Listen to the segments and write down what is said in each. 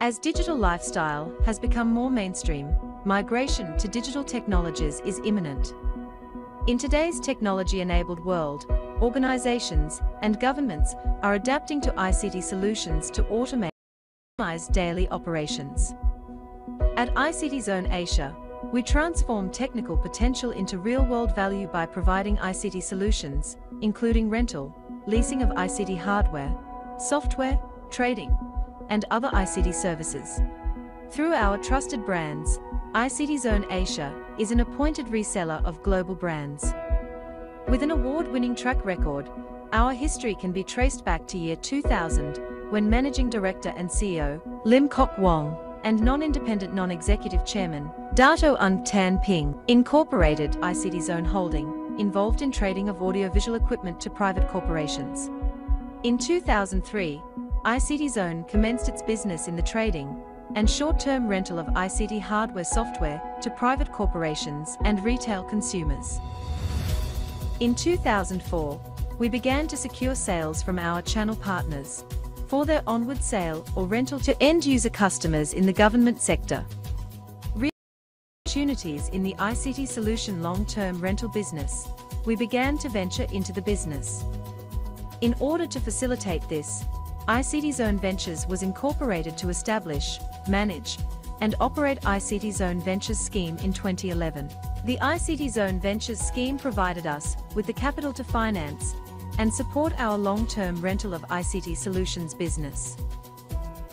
As digital lifestyle has become more mainstream, migration to digital technologies is imminent. In today's technology-enabled world, organizations and governments are adapting to ICT solutions to automate daily operations. At ICT Zone Asia, we transform technical potential into real-world value by providing ICT solutions, including rental, leasing of ICT hardware, software, trading, and other ICT services. Through our trusted brands, ICT Zone Asia is an appointed reseller of global brands. With an award-winning track record, our history can be traced back to year 2000, when Managing Director and CEO, Lim Kok Wong, and non-independent non-executive chairman, Dato' Un Tan Ping, incorporated ICT Zone Holding, involved in trading of audiovisual equipment to private corporations. In 2003, ICT Zone commenced its business in the trading and short-term rental of ICT hardware software to private corporations and retail consumers. In 2004, we began to secure sales from our channel partners for their onward sale or rental to end-user customers in the government sector. Opportunities in the ICT solution long-term rental business, we began to venture into the business. In order to facilitate this, ICT Zone Ventures was incorporated to establish, manage, and operate ICT Zone Ventures scheme in 2011. The ICT Zone Ventures scheme provided us with the capital to finance and support our long-term rental of ICT solutions business.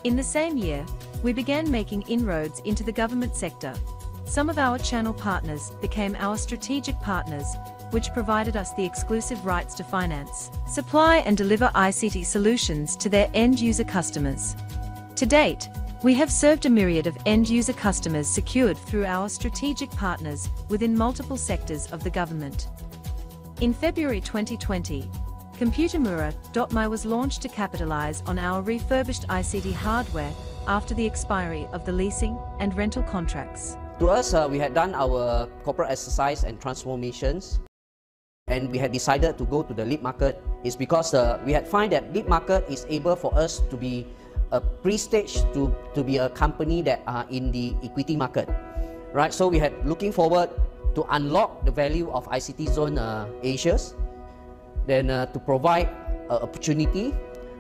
In the same year, we began making inroads into the government sector. Some of our channel partners became our strategic partners, which provided us the exclusive rights to finance, supply and deliver ICT solutions to their end-user customers. To date, we have served a myriad of end-user customers secured through our strategic partners within multiple sectors of the government. In February 2020, Computermurah.my was launched to capitalize on our refurbished ICT hardware after the expiry of the leasing and rental contracts. To us, we had done our corporate exercise and transformations, and we had decided to go to the lead market is because we had find that lead market is able for us to be a pre-stage to be a company that are in the equity market, right? So we had looking forward to unlock the value of ICT Zone Asia's, then to provide opportunity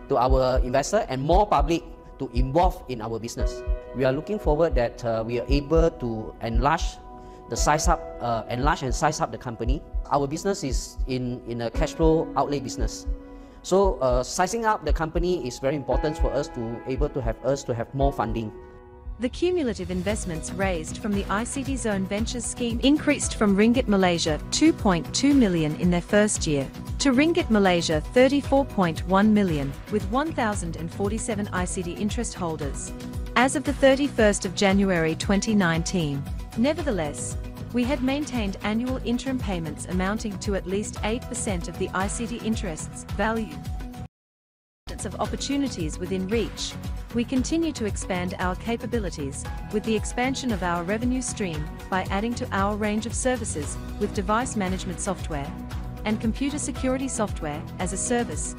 to our investor and more public to involve in our business. We are looking forward that we are able to enlarge and size up the company. Our business is in a cash flow outlay business. So sizing up the company is very important for us to able to have more funding. The cumulative investments raised from the ICT Zone Ventures scheme increased from Ringgit Malaysia 2.2 million in their first year to Ringgit Malaysia 34.1 million with 1,047 ICT interest holders as of the 31st of January 2019. Nevertheless, we had maintained annual interim payments amounting to at least 8% of the ICT interests value. Of opportunities within reach, we continue to expand our capabilities with the expansion of our revenue stream by adding to our range of services with device management software and computer security software as a service,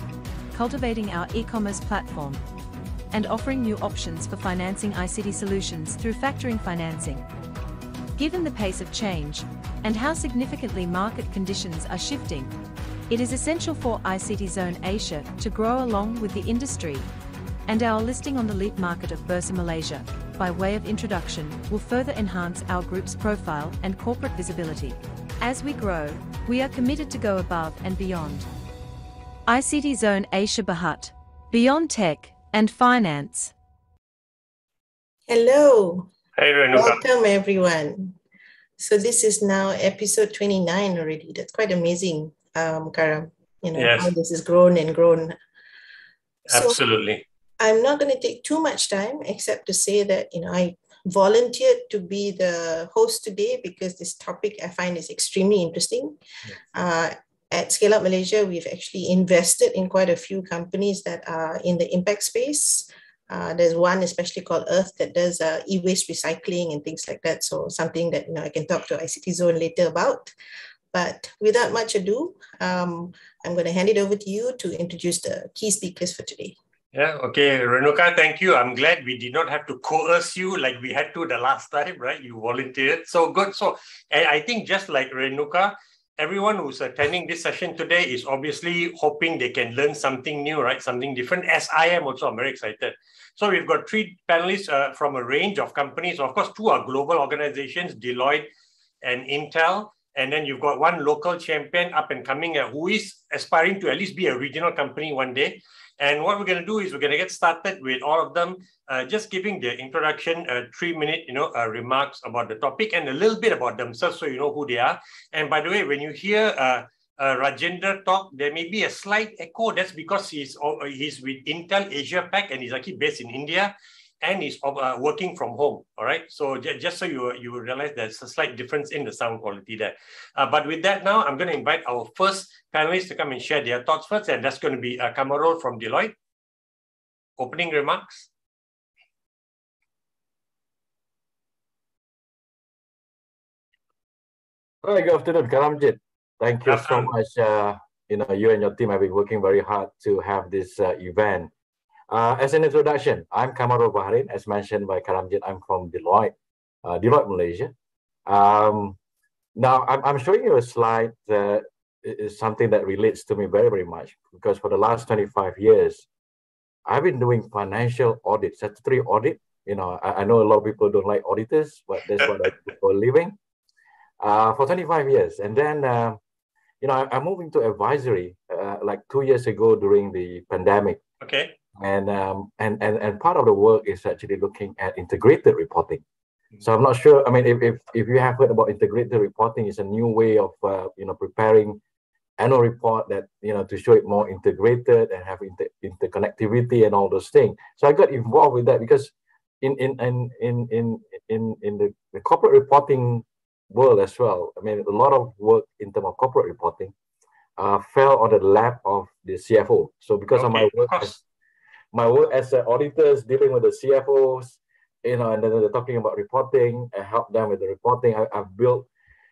cultivating our e-commerce platform, and offering new options for financing ICT solutions through factoring financing. Given the pace of change and how significantly market conditions are shifting, it is essential for ICT Zone Asia to grow along with the industry, and our listing on the lead market of Bursa Malaysia, by way of introduction, will further enhance our group's profile and corporate visibility. As we grow, we are committed to go above and beyond. ICT Zone Asia Berhad, beyond tech and finance. Hello. Hey, Renuka. Welcome everyone. So this is now episode 29 already. That's quite amazing. Karam, Yes. how this has grown and grown. Absolutely. So I'm not going to take too much time except to say that, I volunteered to be the host today because this topic I find is extremely interesting. At Scale Up Malaysia, we've actually invested in quite a few companies that are in the impact space. There's one especially called Earth that does e-waste recycling and things like that. So something that I can talk to ICT Zone later about. But without much ado, I'm going to hand it over to you to introduce the key speakers for today. Yeah, okay, Renuka, thank you. I'm glad we did not have to coerce you like we had to the last time, right? You volunteered. So good. So, and I think just like Renuka, everyone who's attending this session today is obviously hoping they can learn something new, right? Something different, as I am also. I'm very excited. So we've got three panelists from a range of companies. Of course, two are global organizations, Deloitte and Intel. And then you've got one local champion up and coming who is aspiring to at least be a regional company one day. And what we're going to do is we're going to get started with all of them, just giving their introduction, 3-minute, remarks about the topic and a little bit about themselves, so you know who they are. And by the way, when you hear Rajender talk, there may be a slight echo. That's because he's with Intel Asia Pac and he's actually based in India, and he's working from home. All right. So just so you realize there's a slight difference in the sound quality there. But with that now, I'm going to invite our first panelists to come and share their thoughts first. And that's going to be Kamarul from Deloitte. Opening remarks. Hi, good afternoon, Karamjit. Thank you so much. You and your team have been working very hard to have this event. As an introduction, I'm Kamarul Baharin. As mentioned by Karamjit, I'm from Deloitte, Deloitte, Malaysia. Now, I'm showing you a slide that is something that relates to me very, very much, because for the last 25 years, I've been doing financial audit, statutory audit. I know a lot of people don't like auditors, but that's what I do for a living. For 25 years. And then, I moved into advisory like 2 years ago during the pandemic. Okay. And part of the work is actually looking at integrated reporting. So I'm not sure. I mean, if you have heard about integrated reporting, it's a new way of preparing annual report that to show it more integrated and have interconnectivity and all those things. So I got involved with that because in the corporate reporting world as well. I mean, a lot of work in terms of corporate reporting fell on the lap of the CFO. So because of my work as auditors dealing with the CFOs, and then they're talking about reporting, I help them with the reporting. I've built,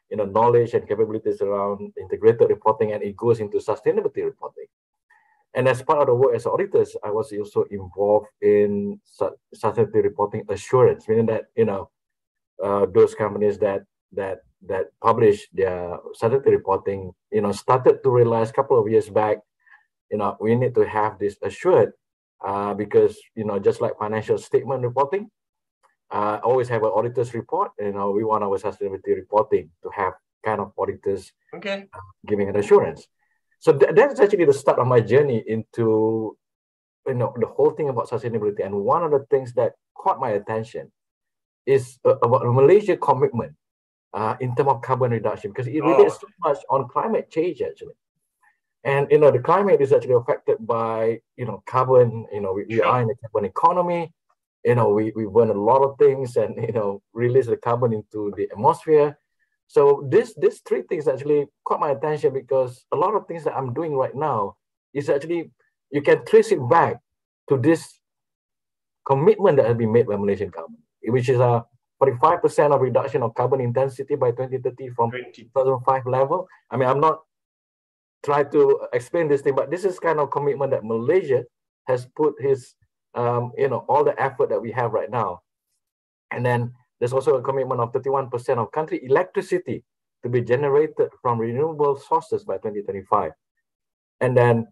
knowledge and capabilities around integrated reporting, and it goes into sustainability reporting. And as part of the work as auditors, I was also involved in sustainability reporting assurance, meaning that, those companies that publish their sustainability reporting, started to realize a couple of years back, we need to have this assured because, just like financial statement reporting, always have an auditor's report. We want our sustainability reporting to have kind of auditors giving an assurance. So that's actually the start of my journey into, the whole thing about sustainability. And one of the things that caught my attention is about the Malaysia commitment in terms of carbon reduction, because it relates so much on climate change actually. And the climate is actually affected by carbon. We are in a carbon economy. We burn a lot of things and release the carbon into the atmosphere. So these three things actually caught my attention, because a lot of things that I'm doing right now is actually, you can trace it back to this commitment that has been made by Malaysian government, which is a 45% of reduction of carbon intensity by 2030 from 2005 level. I mean, I'm not trying to explain this thing, but this is kind of commitment that Malaysia has put his, all the effort that we have right now. And then there's also a commitment of 31% of country electricity to be generated from renewable sources by 2025. And then,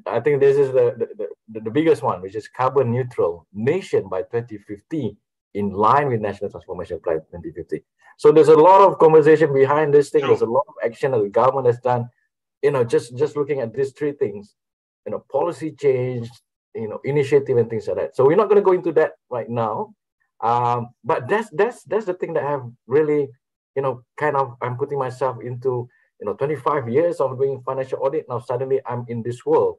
I think this is the biggest one, which is carbon neutral nation by 2050, in line with National Transformation Plan 2050. So there's a lot of conversation behind this thing. There's a lot of action that the government has done, just looking at these three things, policy change, initiative and things like that. So we're not going to go into that right now. But that's the thing that I have really, I'm putting myself into, 25 years of doing financial audit. Now suddenly I'm in this world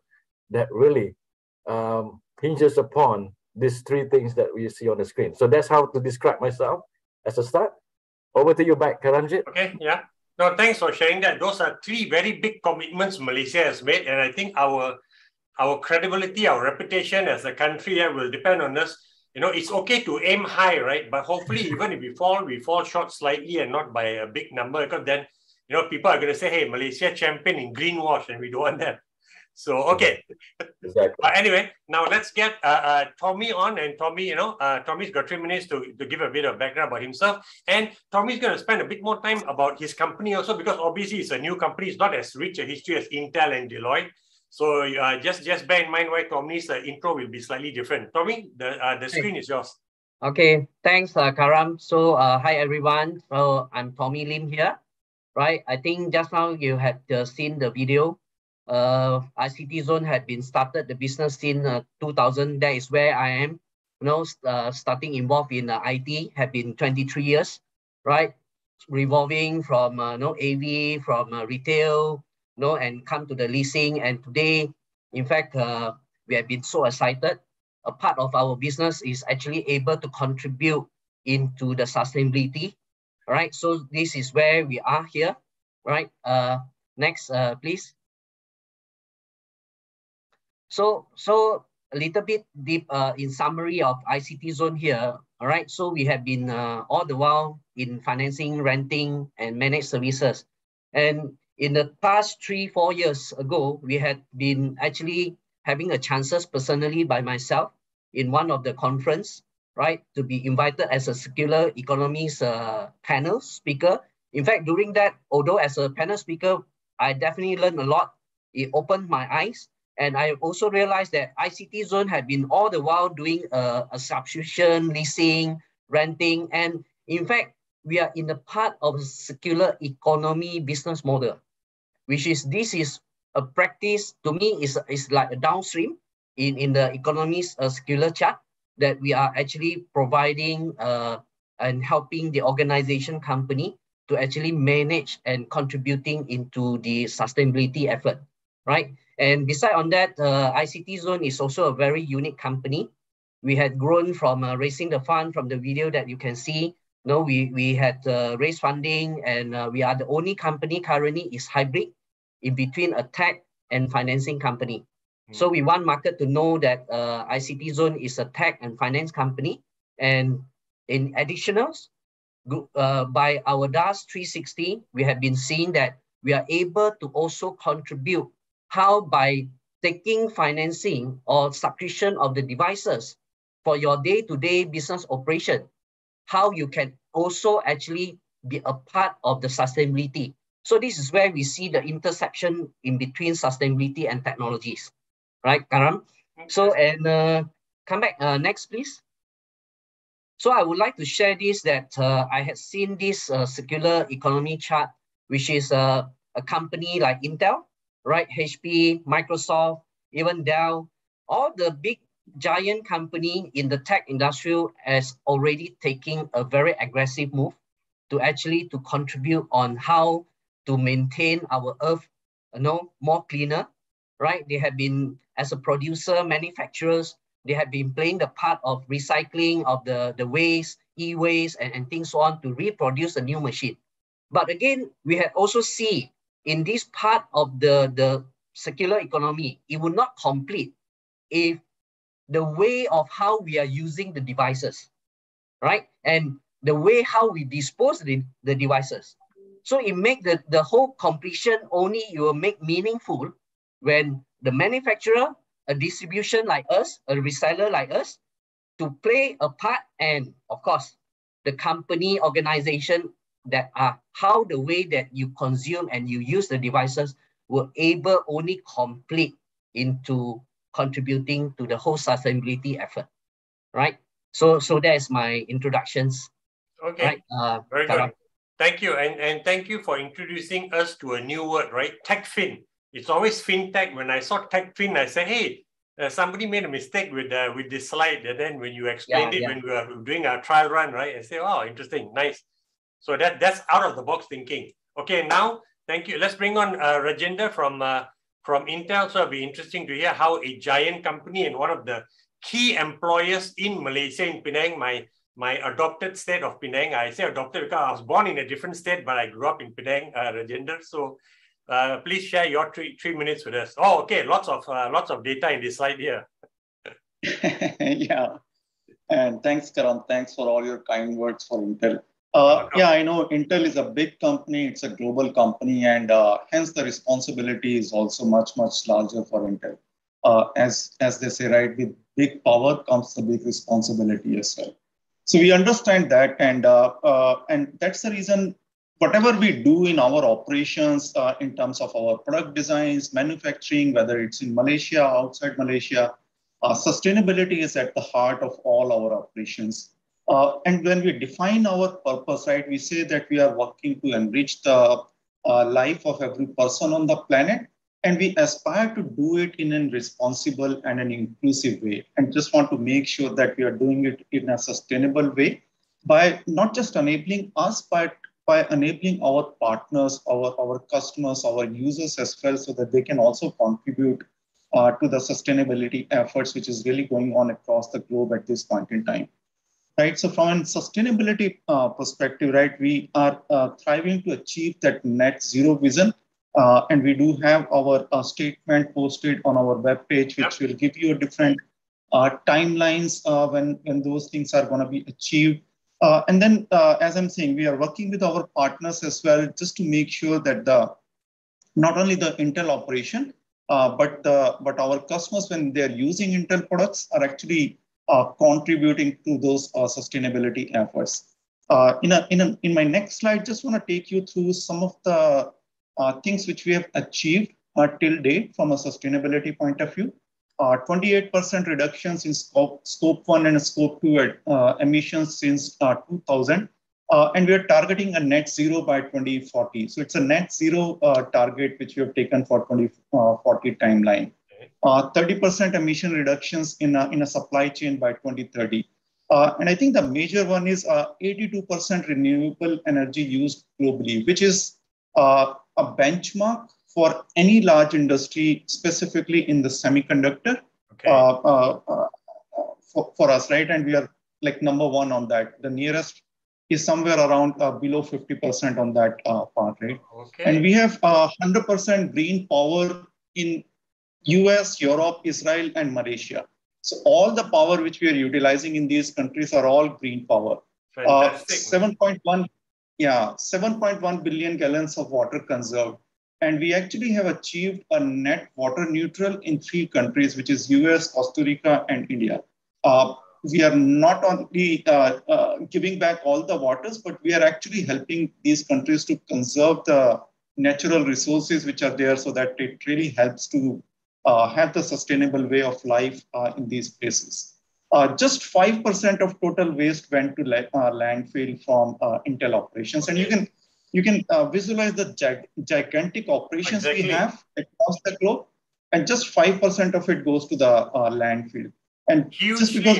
that really hinges upon these three things that we see on the screen. So that's how to describe myself as a start. Over to you back, Karamjit. Okay, yeah. No, thanks for sharing that. Those are three very big commitments Malaysia has made. And I think our credibility, our reputation as a country will depend on us. It's okay to aim high, right? But hopefully, even if we fall short slightly and not by a big number, because then, people are going to say, hey, Malaysia champion in greenwash, and we don't want that. So, okay. Exactly. But anyway, now let's get Tommy on. And Tommy, Tommy's got 3 minutes to give a bit of background about himself. And Tommy's going to spend a bit more time about his company also, because obviously it's a new company. It's not as rich a history as Intel and Deloitte. So just bear in mind why Tommy's intro will be slightly different. Tommy, the screen is yours. Okay, thanks, Karam. So, hi everyone. So, I'm Tommy Lim here, right? I think just now you had seen the video. ICT Zone had been started the business in 2000. That is where I am. Starting involved in IT have been 23 years, right? Revolving from AV, from retail, and come to the leasing. And today, in fact, we have been so excited. A part of our business is actually able to contribute into the sustainability, right? So this is where we are here, right? Next, please. So a little bit deep in summary of ICT Zone here, all right? So we have been all the while in financing, renting, and managed services. And in the past 3-4 years ago, we had been actually having a chances personally by myself in one of the conference, right, to be invited as a circular economies panel speaker. In fact, during that, although as a panel speaker, I definitely learned a lot. It opened my eyes. And I also realized that ICT Zone had been all the while doing a subscription, leasing, renting. And in fact, we are in the part of circular economy business model, which is, this is a practice, to me, is like a downstream in the economy's circular chart, that we are actually providing and helping the organization company to actually manage and contributing into the sustainability effort, right? And beside on that, ICT Zone is also a very unique company. We had grown from raising the fund from the video that you can see. We had raised funding, and we are the only company currently is hybrid in between a tech and financing company. So we want market to know that ICT Zone is a tech and finance company. And in additionals, by our DAS 360, we have been seeing that we are able to also contribute how by taking financing or subscription of the devices for your day-to-day business operation, how you can also actually be a part of the sustainability. So this is where we see the intersection in between sustainability and technologies, right, Karam? So, and come back next, please. So I would like to share this, that I had seen this circular economy chart, which is a company like Intel, right? HP, Microsoft, even Dell, all the big giant company in the tech industry has already taken a very aggressive move to actually to contribute on how to maintain our earth, more cleaner, right? They have been, as a producer, manufacturers, they have been playing the part of recycling of the waste, e-waste, and things so on to reproduce a new machine. But again, we have also seen in this part of the circular economy, it will not complete if the way of how we are using the devices, right? And the way how we dispose the devices. So it make the whole completion only you will make meaningful when the manufacturer, a distribution like us, a reseller like us, to play a part, and of course, the company organization that are how the way that you consume and you use the devices will able only complete into contributing to the whole sustainability effort, right? So that's my introductions. Okay, right? Very good. Thank you, and thank you for introducing us to a new word, right? TechFin. It's always fintech. When I saw TechFin, I said, hey, somebody made a mistake with this slide. And then when you explained it, when we were doing our trial run, right? I said, oh, interesting, nice. So that's out of the box thinking. Okay, now, thank you. Let's bring on Rajender from Intel. So it'll be interesting to hear how a giant company and one of the key employers in Malaysia, in Penang, my adopted state of Penang. I say adopted because I was born in a different state, but I grew up in Penang, Rajender. So please share your three minutes with us. Oh, okay, lots of data in this slide here. Yeah, and thanks, Karam. Thanks for all your kind words for Intel. Yeah, I know Intel is a big company. It's a global company, and hence the responsibility is also much, much larger for Intel. As they say, right, with big power comes the big responsibility as well. So we understand that, and that's the reason whatever we do in our operations in terms of our product designs, manufacturing, whether it's in Malaysia, outside Malaysia, sustainability is at the heart of all our operations. And when we define our purpose, right, we say that we are working to enrich the life of every person on the planet, and we aspire to do it in a responsible and an inclusive way. And just want to make sure that we are doing it in a sustainable way by not just enabling us, but by enabling our partners, our customers, our users as well, so that they can also contribute to the sustainability efforts, which is really going on across the globe at this point in time. Right, so from a sustainability perspective, right, we are thriving to achieve that net zero vision. And we do have our statement posted on our webpage, which will give you different timelines when those things are going to be achieved. And then, as I'm saying, we are working with our partners as well, just to make sure that not only the Intel operation, but our customers, when they're using Intel products, are actually contributing to those sustainability efforts. In my next slide, just want to take you through some of the things which we have achieved till date from a sustainability point of view. 28% reductions in scope 1 and scope 2 emissions since 2000. And we are targeting a net zero by 2040. So it's a net zero target which we have taken for 2040 timeline. 30% emission reductions in a supply chain by 2030. And I think the major one is 82% renewable energy used globally, which is a benchmark for any large industry, specifically in the semiconductor for us, right? And we are like number one on that. The nearest is somewhere around below 50% on that part, right? And we have 100% green power in US, Europe, Israel, and Malaysia. So all the power which we are utilizing in these countries are all green power. 7.1 billion gallons of water conserved. And we actually have achieved a net water neutral in 3 countries, which is US, Costa Rica, and India. We are not only giving back all the waters, but we are actually helping these countries to conserve the natural resources which are there, so that it really helps to have the sustainable way of life in these places. Just 5% of total waste went to landfill from Intel operations. And you can visualize the gigantic operations we have across the globe, and just 5% of it goes to the landfill. And just because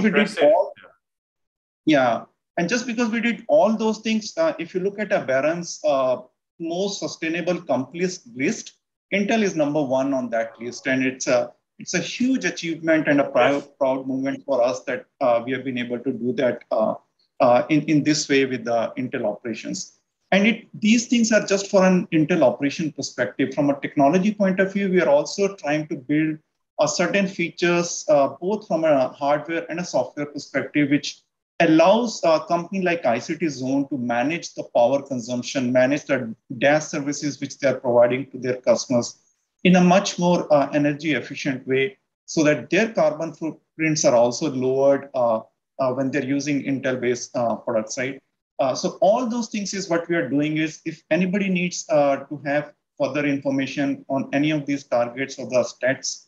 we did all those things, if you look at Baharin's most sustainable companies list, Intel is number 1 on that list, and it's a huge achievement and a proud moment for us that we have been able to do that in this way with the Intel operations. And these things are just for an Intel operation perspective. From a technology point of view, we are also trying to build certain features, both from a hardware and a software perspective, which allows a company like ICT Zone to manage the power consumption, manage the DAS services which they are providing to their customers in a much more energy efficient way, so that their carbon footprints are also lowered when they're using Intel-based products, right? So all those things is what we are doing. Is if anybody needs to have further information on any of these targets or the stats,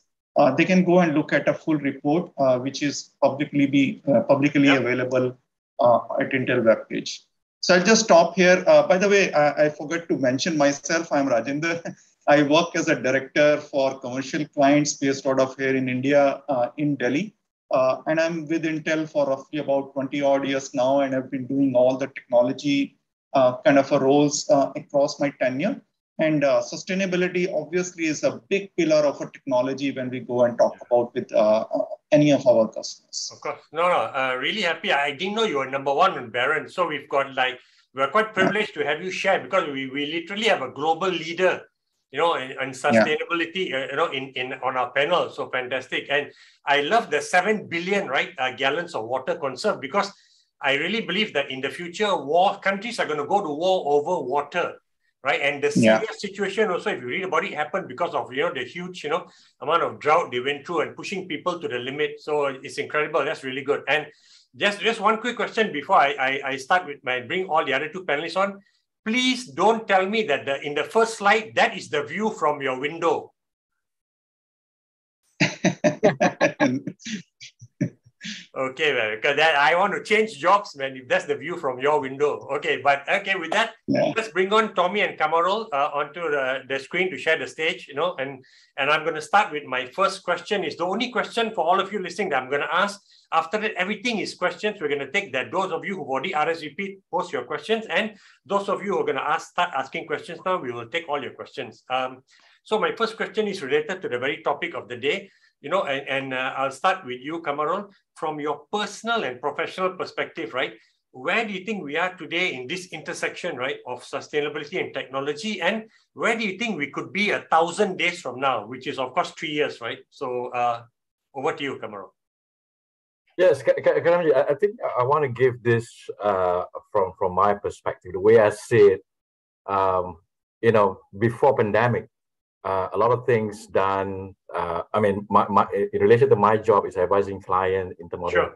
they can go and look at a full report, which is publicly available at Intel webpage. So I'll just stop here. By the way, I forgot to mention myself. I'm Rajender. I work as a director for commercial clients based out of here in India, in Delhi. And I'm with Intel for roughly about 20 odd years now, and I've been doing all the technology kind of roles across my tenure. And sustainability obviously is a big pillar of a technology when we go and talk about with any of our customers. Of course. No, really happy. I didn't know you were number 1 in Baharin. So we're quite privileged to have you share, because we literally have a global leader, in sustainability, on our panel. So fantastic. And I love the 7 billion, gallons of water conserved, because I really believe that in the future, countries are going to go to war over water, right? And the serious situation also, if you read about it, happened because of, the huge, amount of drought they went through and pushing people to the limit. So it's incredible. That's really good. And just one quick question before I start with bring all the other two panelists on. Please don't tell me that in the first slide, that is the view from your window. Okay, man, because I want to change jobs, man, if that's the view from your window. Okay, but okay, with that, let's bring on Tommy and Kamarul onto the screen to share the stage, and I'm going to start with my first question. It's the only question for all of you listening that I'm going to ask. After that, everything is questions. We're going to take that. Those of you who've already RSVP'd, post your questions, and those of you who are going to start asking questions now, we will take all your questions. So my first question is related to the very topic of the day. I'll start with you, Kamarul. From your personal and professional perspective, right? Where do you think we are today in this intersection, right, of sustainability and technology? And where do you think we could be 1,000 days from now, which is, of course, 3 years, right? So over to you, Kamarul. Yes, Karamjit, I think I want to give this from my perspective, the way I see it. Before pandemic, a lot of things done. In relation to my job is advising client in terms of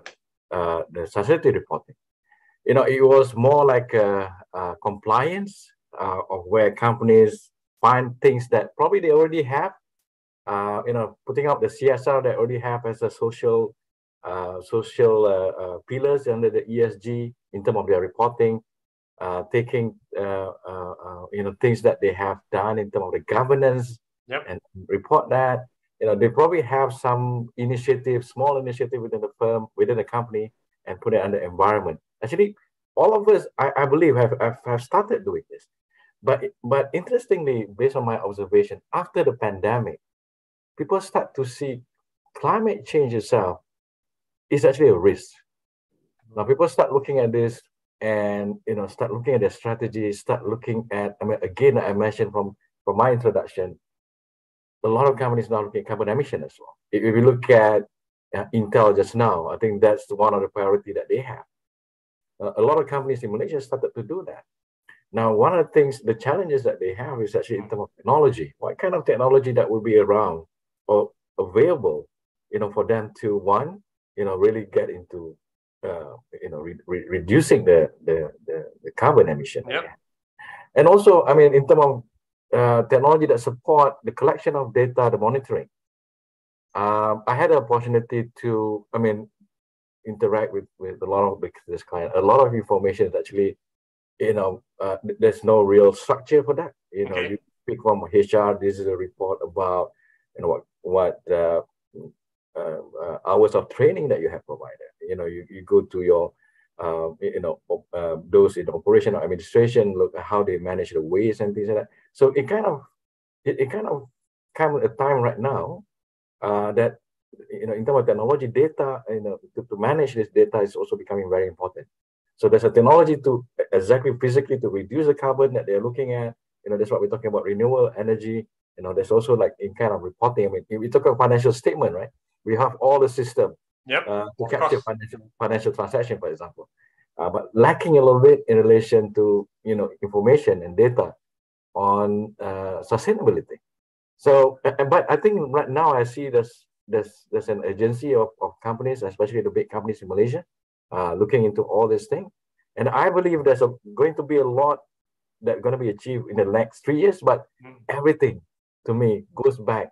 the sustainability reporting. It was more like compliance of where companies find things that probably they already have. Putting up the CSR they already have as a social pillars under the ESG in terms of their reporting, taking things that they have done in terms of the governance and report that. They probably have some initiative, small initiative within the firm, within the company, and put it under environment. Actually, all of us, I believe, have started doing this. But interestingly, based on my observation, after the pandemic, people start to see climate change itself is actually a risk. Now people start looking at this and start looking at their strategies, start looking at, again, I mentioned from my introduction, a lot of companies now looking at carbon emission as well. If we look at Intel just now, I think that's one of the priority that they have. A lot of companies in Malaysia started to do that. Now, one of the things, the challenges that they have is actually in terms of technology. What kind of technology that will be around or available, for them to really get into, reducing the carbon emission. And also, in terms of technology that support the collection of data, the monitoring. I had the opportunity to, interact with a lot of this client. A lot of information is actually, there's no real structure for that. You pick from HR. This is a report about, what hours of training that you have provided. You go to your, those in operational administration, look at how they manage the waste and things like that. So it kind of comes a time right now that in terms of technology, data, to manage this data is also becoming very important. So there's a technology to exactly physically to reduce the carbon that they're looking at. That's what we're talking about, renewable energy. There's also like in kind of reporting. If we talk about financial statement, right? We have all the system to capture financial transaction, for example. But lacking a little bit in relation to information and data on sustainability. So, but I think right now I see there's an agency of companies, especially the big companies in Malaysia, looking into all this thing, and I believe there's going to be a lot that's going to be achieved in the next 3 years. But everything to me goes back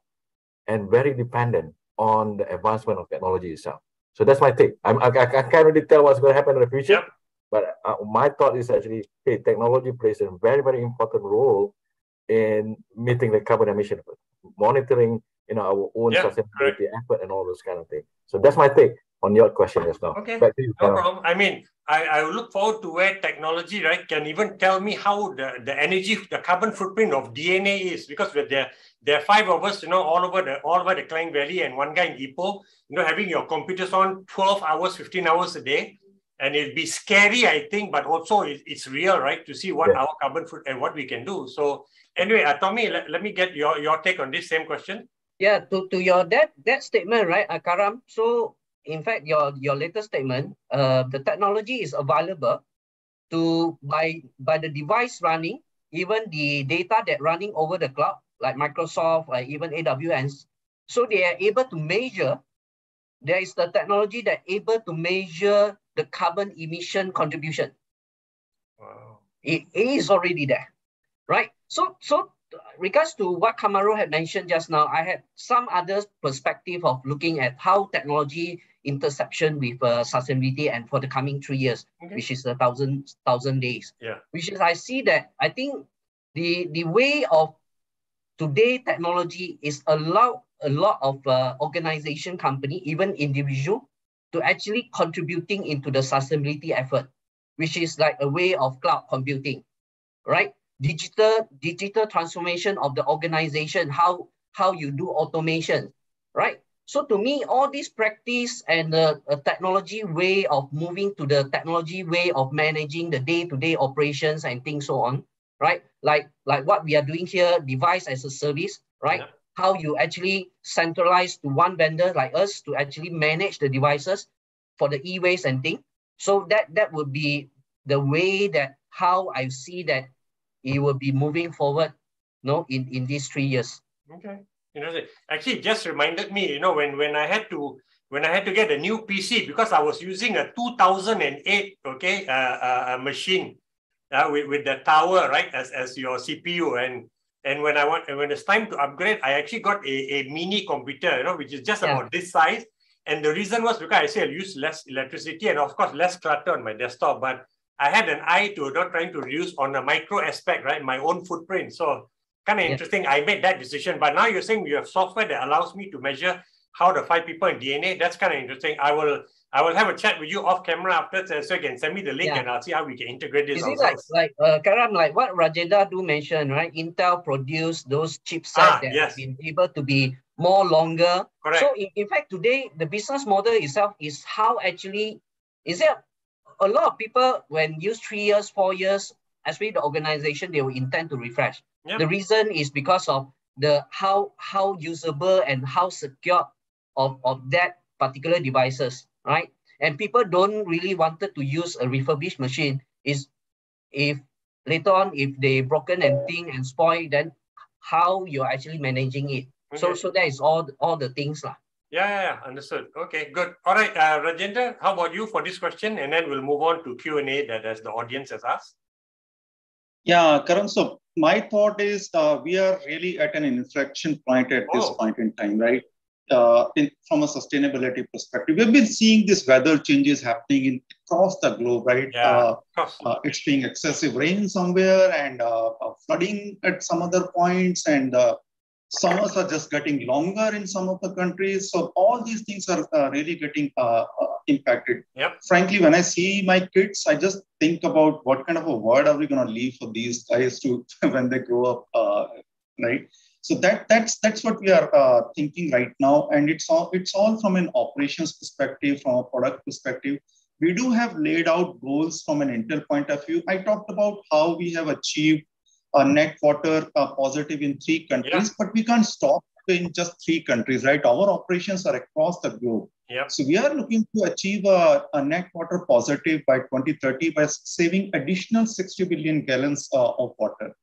and very dependent on the advancement of technology itself. So that's my take. I can't really tell what's going to happen in the future. But my thought is actually, hey, technology plays a very, very important role in meeting the carbon emission, monitoring, our own sustainability effort and all those kind of things. So that's my take on your question just now. Okay, back to you, no problem. I look forward to where technology, right, can even tell me how the energy, the carbon footprint of DNA is, because there are 5 of us, all over the Klang Valley, and one guy in Ipoh, having your computers on 12 hours, 15 hours a day. And it'd be scary, I think, but also it's real, right? To see what our carbon footprint and what we can do. So anyway, Tommy, let me get your take on this same question. Yeah, to your that statement, right, Karam? So in fact, your latest statement, the technology is available by the device running, even the data that running over the cloud, like Microsoft, even AWS. So they are able to measure. There is the technology that able to measure the carbon emission contribution. Wow. It is already there, right? So regards to what Kamarul had mentioned just now, I had some other perspective of looking at how technology interception with sustainability and for the coming 3 years, which is 1,000 days. Yeah. Which is I see that I think the way of today technology is allow a lot of organization, company, even individual, to actually contributing into the sustainability effort, which is like a way of cloud computing, right? Digital transformation of the organization, how you do automation, right? So to me, all this practice and the technology way of moving to the technology way of managing the day-to-day operations and things so on, right? Like what we are doing here, device as a service, right? Yeah. How you actually centralize to one vendor like us to actually manage the devices for the e-waste and thing. So that would be the way that how I see that it will be moving forward, in these 3 years. Okay. Actually, it just reminded me, when I had to get a new PC because I was using a 2008 machine with the tower, right, as your CPU, and when it's time to upgrade, I actually got a mini computer, which is just about this size. And the reason was because I say I'll use less electricity and of course less clutter on my desktop, but I had an eye to not trying to reduce on a micro aspect, right, my own footprint. So kind of interesting. I made that decision, but now you're saying you have software that allows me to measure how the 5 people in DNA. That's kind of interesting. I will have a chat with you off camera after, so you can send me the link and I'll see how we can integrate this. Is it like Karam, like what Rajender do mention, right? Intel produced those chipsets that have been able to be more longer. Correct. So in fact, today the business model itself is how actually is there a lot of people when use 3 years, 4 years, especially the organization, they will intend to refresh. Yep. The reason is because of the how usable and how secure of that particular devices, right? And people don't really wanted to use a refurbished machine. Is if later on if they broken and thing and spoil, then how you're actually managing it. Okay. So that is all the things lah. Yeah, understood. Okay, good. All right, Rajender, how about you for this question? And then we'll move on to Q&A that as the audience has asked. Yeah, Karan, so my thought is we are really at an inflection point at this point in time, right? From a sustainability perspective, we've been seeing these weather changes happening across the globe, right? Yeah, it's being excessive rain somewhere and flooding at some other points, and summers are just getting longer in some of the countries. So all these things are really getting impacted. Yep. Frankly, when I see my kids, I just think about what kind of a world are we going to leave for these guys to when they grow up, right? So that's what we are thinking right now, and it's all from an operations perspective, from a product perspective. We do have laid out goals from an Intel point of view. I talked about how we have achieved a net water positive in 3 countries, but we can't stop in just 3 countries, right? Our operations are across the globe. Yep. So we are looking to achieve a net water positive by 2030 by saving additional 60 billion gallons of water.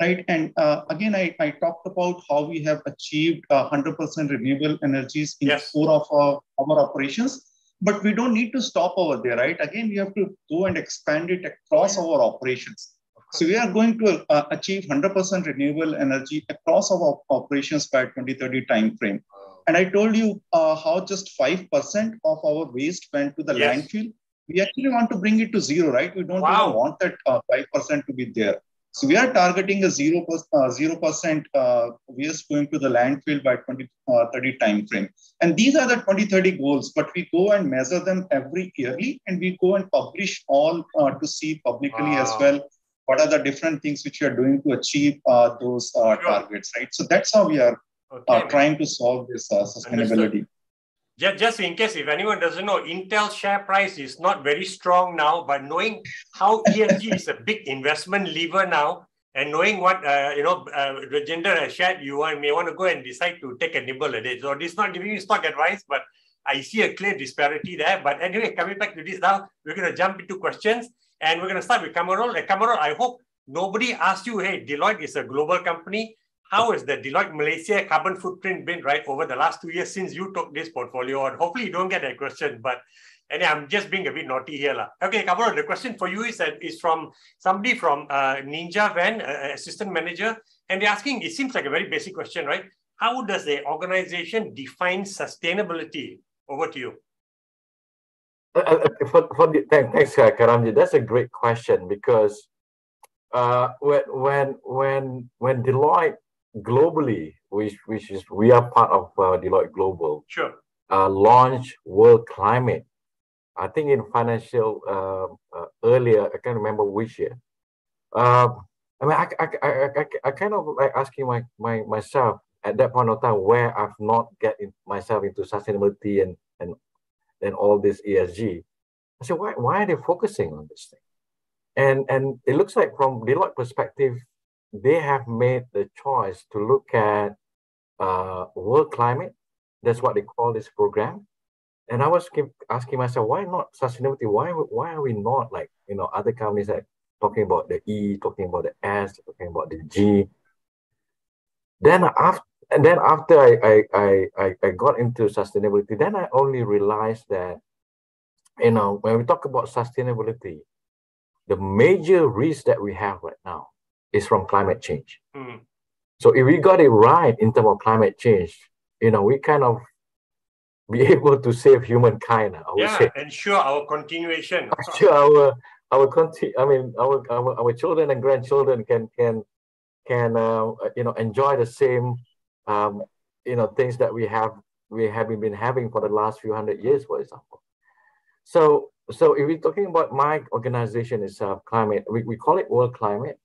Right. And again, I talked about how we have achieved 100% renewable energies in 4 of our operations, but we don't need to stop over there, right? Again, we have to go and expand it across our operations. So we are going to achieve 100% renewable energy across our operations by 2030 timeframe. And I told you how just 5% of our waste went to the landfill. We actually want to bring it to 0, right? We don't even want that 5% to be there. So we are targeting a 0% waste going to the landfill by 2030 timeframe. And these are the 2030 goals, but we go and measure them every yearly, and we go and publish all to see publicly as well what are the different things which we are doing to achieve those targets, right? So that's how we are trying to solve this sustainability. Just in case if anyone doesn't know, Intel share price is not very strong now, but knowing how ESG is a big investment lever now, and knowing what Rajender has shared, you may want to go and decide to take a nibble at it. So this is not giving you stock advice, but I see a clear disparity there. But anyway, coming back to this now, we're going to jump into questions. And we're going to start with Kamarul. Kamarul, I hope nobody asked you, hey, Deloitte is a global company. How has the Deloitte Malaysia carbon footprint been, right, over the last 2 years since you took this portfolio on? Hopefully you don't get that question, but anyway, I'm just being a bit naughty here. Okay, Kamarul, the question for you is from somebody from Ninja Van, assistant manager, and they're asking, it seems like a very basic question, right? How does the organization define sustainability? Over to you. Thanks, Karamjit. That's a great question because when Deloitte globally, which is we are part of Deloitte Global, sure, launched World Climate. I think in financial earlier, I can't remember which year. I mean, I kind of like asking myself at that point of time where I've not get myself into sustainability and all this ESG. I said, why are they focusing on this thing? And it looks like from Deloitte perspective, they have made the choice to look at world climate. That's what they call this program. And I was asking myself, why not sustainability? Why are we not like, other companies like talking about the E, talking about the S, talking about the G? Then after I got into sustainability, then I only realized that, when we talk about sustainability, the major risk that we have right now is from climate change. Mm. So if we got it right in terms of climate change, we kind of be able to save humankind. I would say. Ensure our continuation. Ensure our children and grandchildren can enjoy the same things that we have been having for the last few hundred years, for example. So if we're talking about my organization itself, climate, we call it World Climate.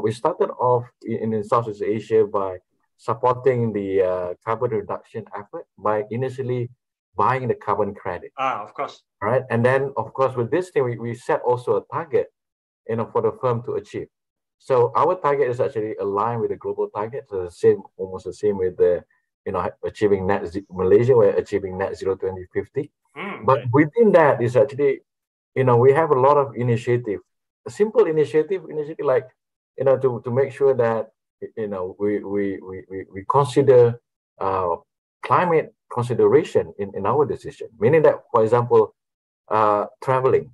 We started off in Southeast Asia by supporting the carbon reduction effort by initially buying the carbon credit. Of course. Right, and then of course with this thing we set also a target, for the firm to achieve. So our target is actually aligned with the global target. So almost the same with the achieving net zero. Malaysia, we're achieving net zero 2050. But within that is actually, we have a lot of initiative, a simple initiative like, to make sure that, we consider climate consideration in our decision. Meaning that, for example, traveling.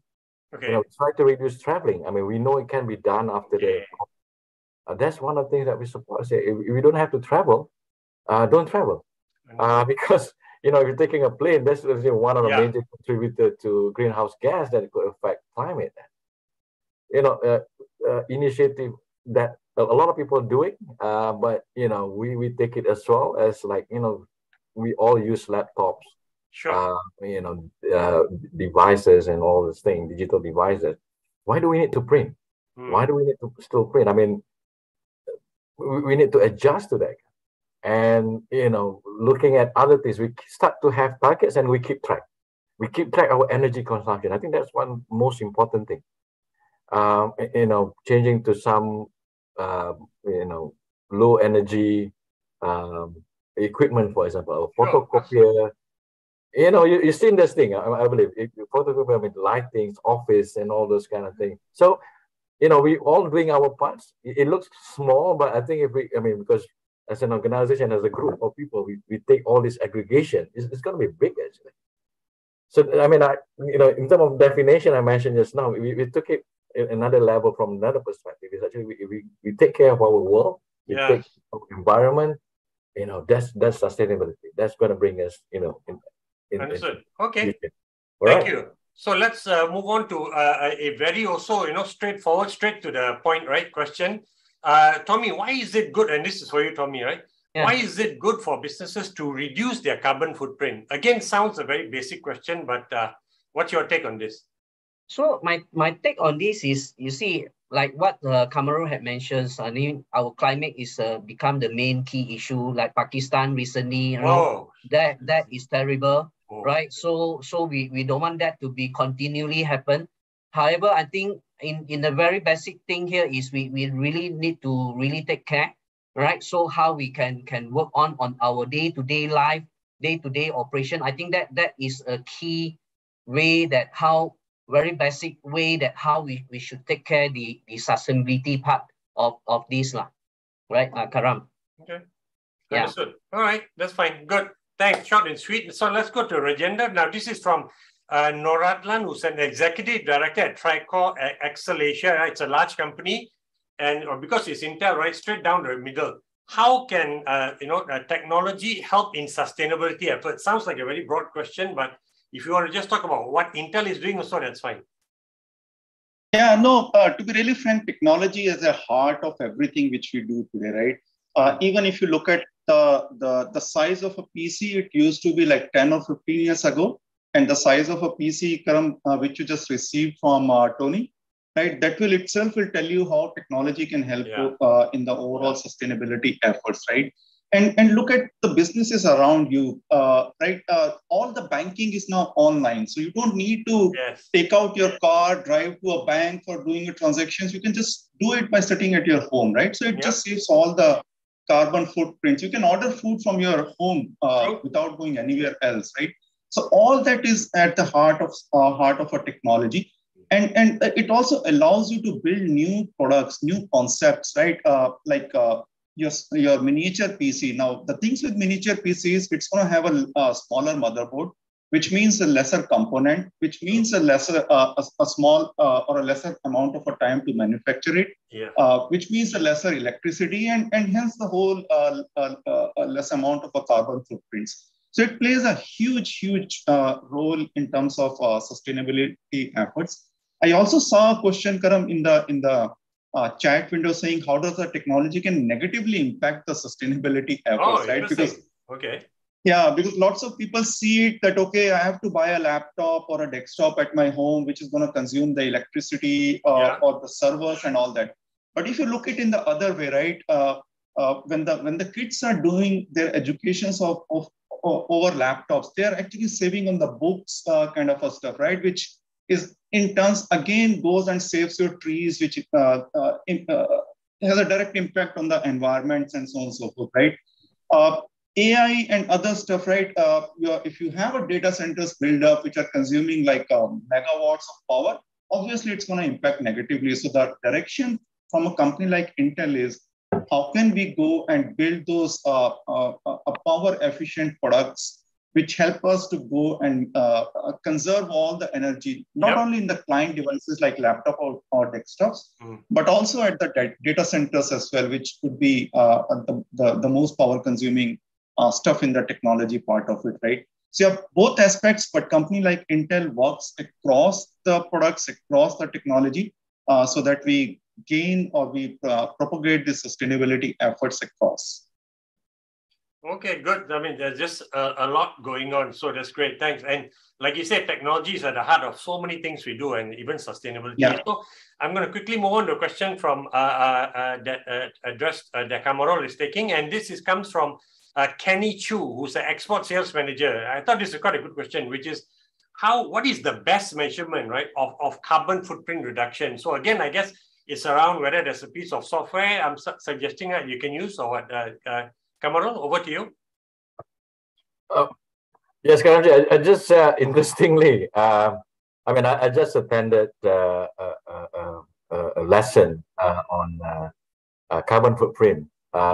Okay. Try to reduce traveling. I mean, we know it can be done after the. That's one of the things that we support. Say, if we don't have to travel, don't travel, because if you're taking a plane, that's one of the major contributors to greenhouse gas that could affect climate. Initiative that a lot of people are doing, but we take it as well as like we all use laptops, sure, devices and all this thing, digital devices. Why do we need to print? Why do we need to still print? I mean, we need to adjust to that. And, looking at other things, we start to have targets and we keep track. We keep track of our energy consumption. I think that's one most important thing. Changing to some, low energy equipment, for example, a photocopier. You've seen this thing, I believe. Photocopier, lightings, office, and all those kind of things. So, we all doing our parts. It looks small, but I think because as an organization, as a group of people, we take all this aggregation. It's going to be big, actually. So, in terms of definition, I mentioned just now, we took it another level from another perspective. Is actually we take care of our world, we take care of the environment. That's sustainability. That's going to bring us, Understood. Okay. Thank you. So let's move on to a very also, straightforward, straight to the point, right? Question. Tommy, why is it good? And this is for you, Tommy, right? Yeah. Why is it good for businesses to reduce their carbon footprint? Again, sounds a very basic question, but what's your take on this? So my take on this is, you see, like what Kamarul had mentioned, I mean, our climate is become the main key issue. Like Pakistan recently, that is terrible, right? So we don't want that to be continually happen. However, I think in the very basic thing here is we really need to really take care, right? So how we can work on our day-to-day life, day-to-day operation. I think that is a key way that very basic way that how we should take care the sustainability part of this lah, right, Karam? Okay. Yeah. Understood. All right, that's fine. Good. Thanks, short and sweet. So let's go to Rajender. Now, this is from Noradlan, who's an executive director at Tricor Excel Asia. It's a large company, and because it's Intel, right, straight down the middle. How can technology help in sustainability efforts? Sounds like a very broad question, but if you want to just talk about what Intel is doing, also that's fine. Yeah, no. To be really frank, technology is the heart of everything which we do today, right? Even if you look at the size of a PC, it used to be like 10 or 15 years ago, and the size of a PC, Karam, which you just received from Tony, right? That will itself tell you how technology can help in the overall sustainability efforts, right? And look at the businesses around you, right? All the banking is now online, so you don't need to take out your car, drive to a bank for doing your transactions. You can just do it by sitting at your home, right? So it just saves all the carbon footprints. You can order food from your home without going anywhere else, right? So all that is at the heart of a technology, and it also allows you to build new products, new concepts, right? Your miniature PC. Now, the things with miniature PCs, it's going to have a smaller motherboard, which means a lesser component, which means a lesser, a small or a lesser amount of a time to manufacture it, which means a lesser electricity, and hence the whole less amount of a carbon footprints. So it plays a huge role in terms of sustainability efforts. I also saw a question, Karam, in the chat window saying how does the technology can negatively impact the sustainability efforts, right? Because because lots of people see it that, okay, I have to buy a laptop or a desktop at my home, which is going to consume the electricity or the servers and all that. But if you look at it in the other way, right? When the kids are doing their educations over laptops, they are actually saving on the books kind of a stuff, right? Which is in turns again goes and saves your trees, which has a direct impact on the environments and so on and so forth, right? AI and other stuff, right? If you have a data centers build up which are consuming like megawatts of power, obviously it's going to impact negatively. So the direction from a company like Intel is how can we go and build those power efficient products which help us to go and conserve all the energy, not only in the client devices like laptop or desktops, but also at the data centers as well, which could be the most power consuming stuff in the technology part of it, right? So you have both aspects, but company like Intel works across the products, across the technology, so that we gain or we propagate the sustainability efforts across. Okay, good. I mean, there's just a lot going on. So that's great. Thanks. And like you said, technology is at the heart of so many things we do, and even sustainability. So I'm going to quickly move on to a question from that Kamarul is taking. And this comes from Kenny Chu, who's an export sales manager. I thought this is quite a good question, which is what is the best measurement, right, of carbon footprint reduction? So again, I guess it's around whether there's a piece of software I'm suggesting that you can use or what. Kamarul, over to you. Yes, Karamjit, I just interestingly, I just attended a lesson on carbon footprint.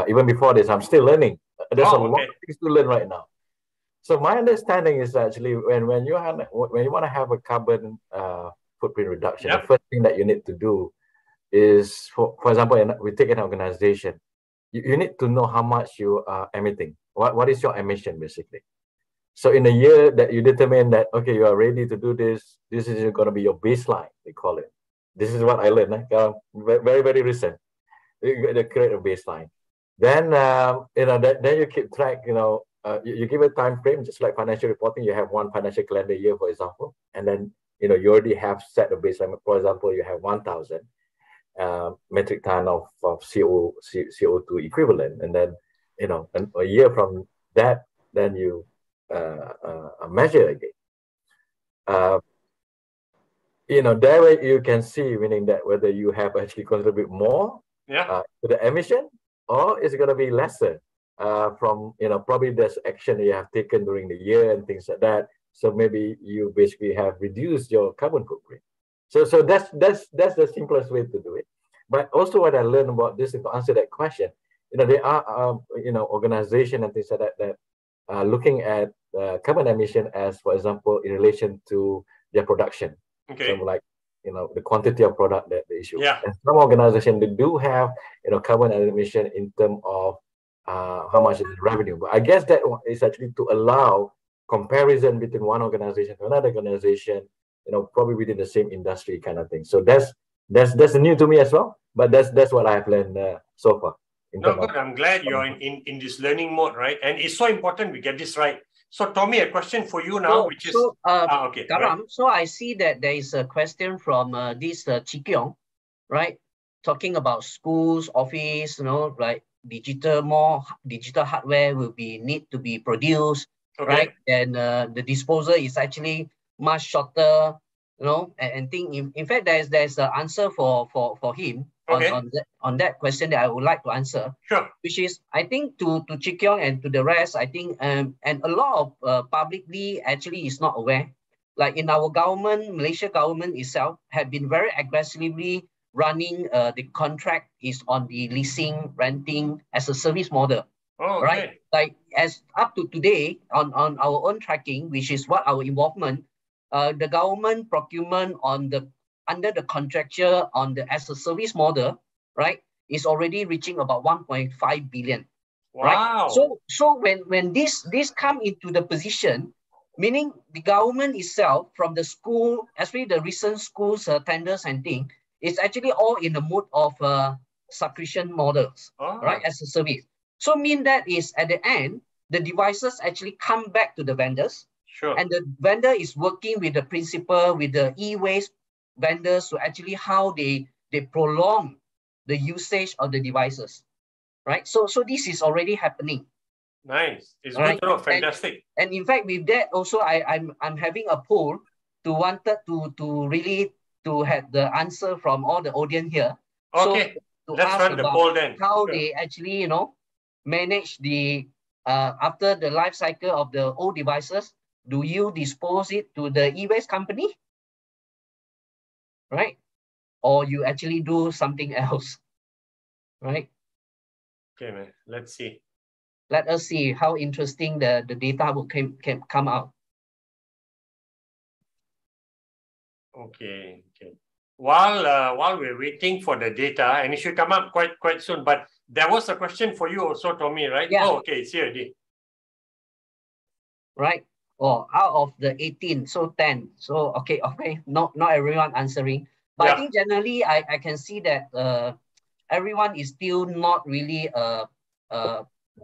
Even before this, I'm still learning. There's a lot of things to learn right now. So my understanding is actually when you want to have a carbon footprint reduction, the first thing that you need to do is, for example, we take an organization. You need to know how much you are emitting. What is your emission, basically? So in a year that you determine that, okay, you are ready to do this, this is going to be your baseline, they call it. This is what I learned, very, very recent. They create a baseline. Then, then you keep track, you give a time frame, just like financial reporting, you have one financial calendar year, for example, and then, you already have set a baseline. For example, you have 1,000. Metric ton of CO2 equivalent, and then a year from that, then you measure again. That way you can see, meaning that whether you have actually contribute more to the emission or is it going to be lesser. from, probably there's action that you have taken during the year and things like that. So maybe you basically have reduced your carbon footprint. So that's the simplest way to do it. But also what I learned about this, to answer that question, there are organization and things like that that are looking at carbon emission as, for example, in relation to their production. Okay. So like, the quantity of product that they issue. Yeah. And some organizations, they do have, carbon emission in terms of how much is the revenue. But I guess that is actually to allow comparison between one organization to another organization, probably within the same industry kind of thing. So that's new to me as well. But that's what I have learned so far. No, good. I'm glad you're in this learning mode, right? And it's so important we get this right. So, Tommy, a question for you now, okay. Karam, right. So I see that there is a question from this Chi Kiong, right? Talking about schools, office, like more digital hardware will need to be produced, right? And the disposal is actually much shorter, and think in fact there's an answer for him on that question that I would like to answer. Sure. Which is, I think to Chi Kiong and to the rest, I think and a lot of publicly actually is not aware. Like in our government, Malaysia government itself had been very aggressively running the contract is on the leasing, renting as a service model. Oh, okay. Right? Like as up to today on our own tracking, which is what our involvement, the government procurement under the contractual on the as a service model, right, is already reaching about 1.5 billion. Wow. Right? So when this come into the position, meaning the government itself from the school, especially the recent schools tenders and things, is actually all in the mode of subscription models, right, as a service. So mean that is at the end, the devices actually come back to the vendors. Sure. And the vendor is working with the principal, with the e-waste vendors to actually how they prolong the usage of the devices, right? So this is already happening. Nice. It's good to know. Fantastic. And in fact, with that also, I'm having a poll to really to have the answer from all the audience here. Okay. So let's run the poll then. How they actually manage the after the life cycle of the old devices. Do you dispose it to the e-waste company? Right? Or you actually do something else? Right? Okay, man. Let's see. Let us see how interesting the data will come out. Okay. While we're waiting for the data, and it should come up quite soon, but there was a question for you also, Tommy, right? Yeah. Oh, okay, it's here. Right. Out of the 18, so 10. So okay, not everyone answering. But I think generally I can see that everyone is still not really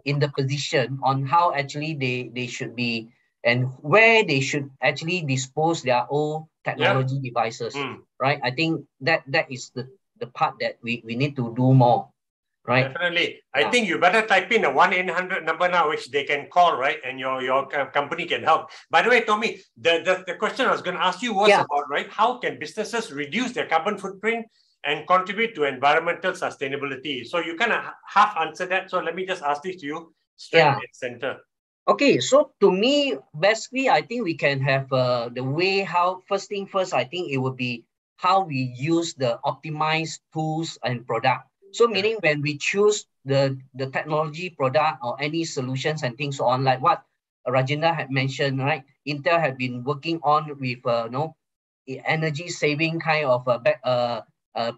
in the position on how actually they should be and where they should actually dispose their own technology devices. Right. I think that is the part that we need to do more. Right. Definitely. I think you better type in a 1-800 number now, which they can call, right? And your company can help. By the way, Tommy, the question I was going to ask you was about, right, how can businesses reduce their carbon footprint and contribute to environmental sustainability? So you kind of half answered that. So let me just ask this to you straight at center. Okay, so to me, basically, I think we can have the way how, first thing first, I think it would be how we use the optimized tools and product. So meaning when we choose the technology product or any solutions and things on, like what Rajender had mentioned, right? Intel had been working on with energy saving kind of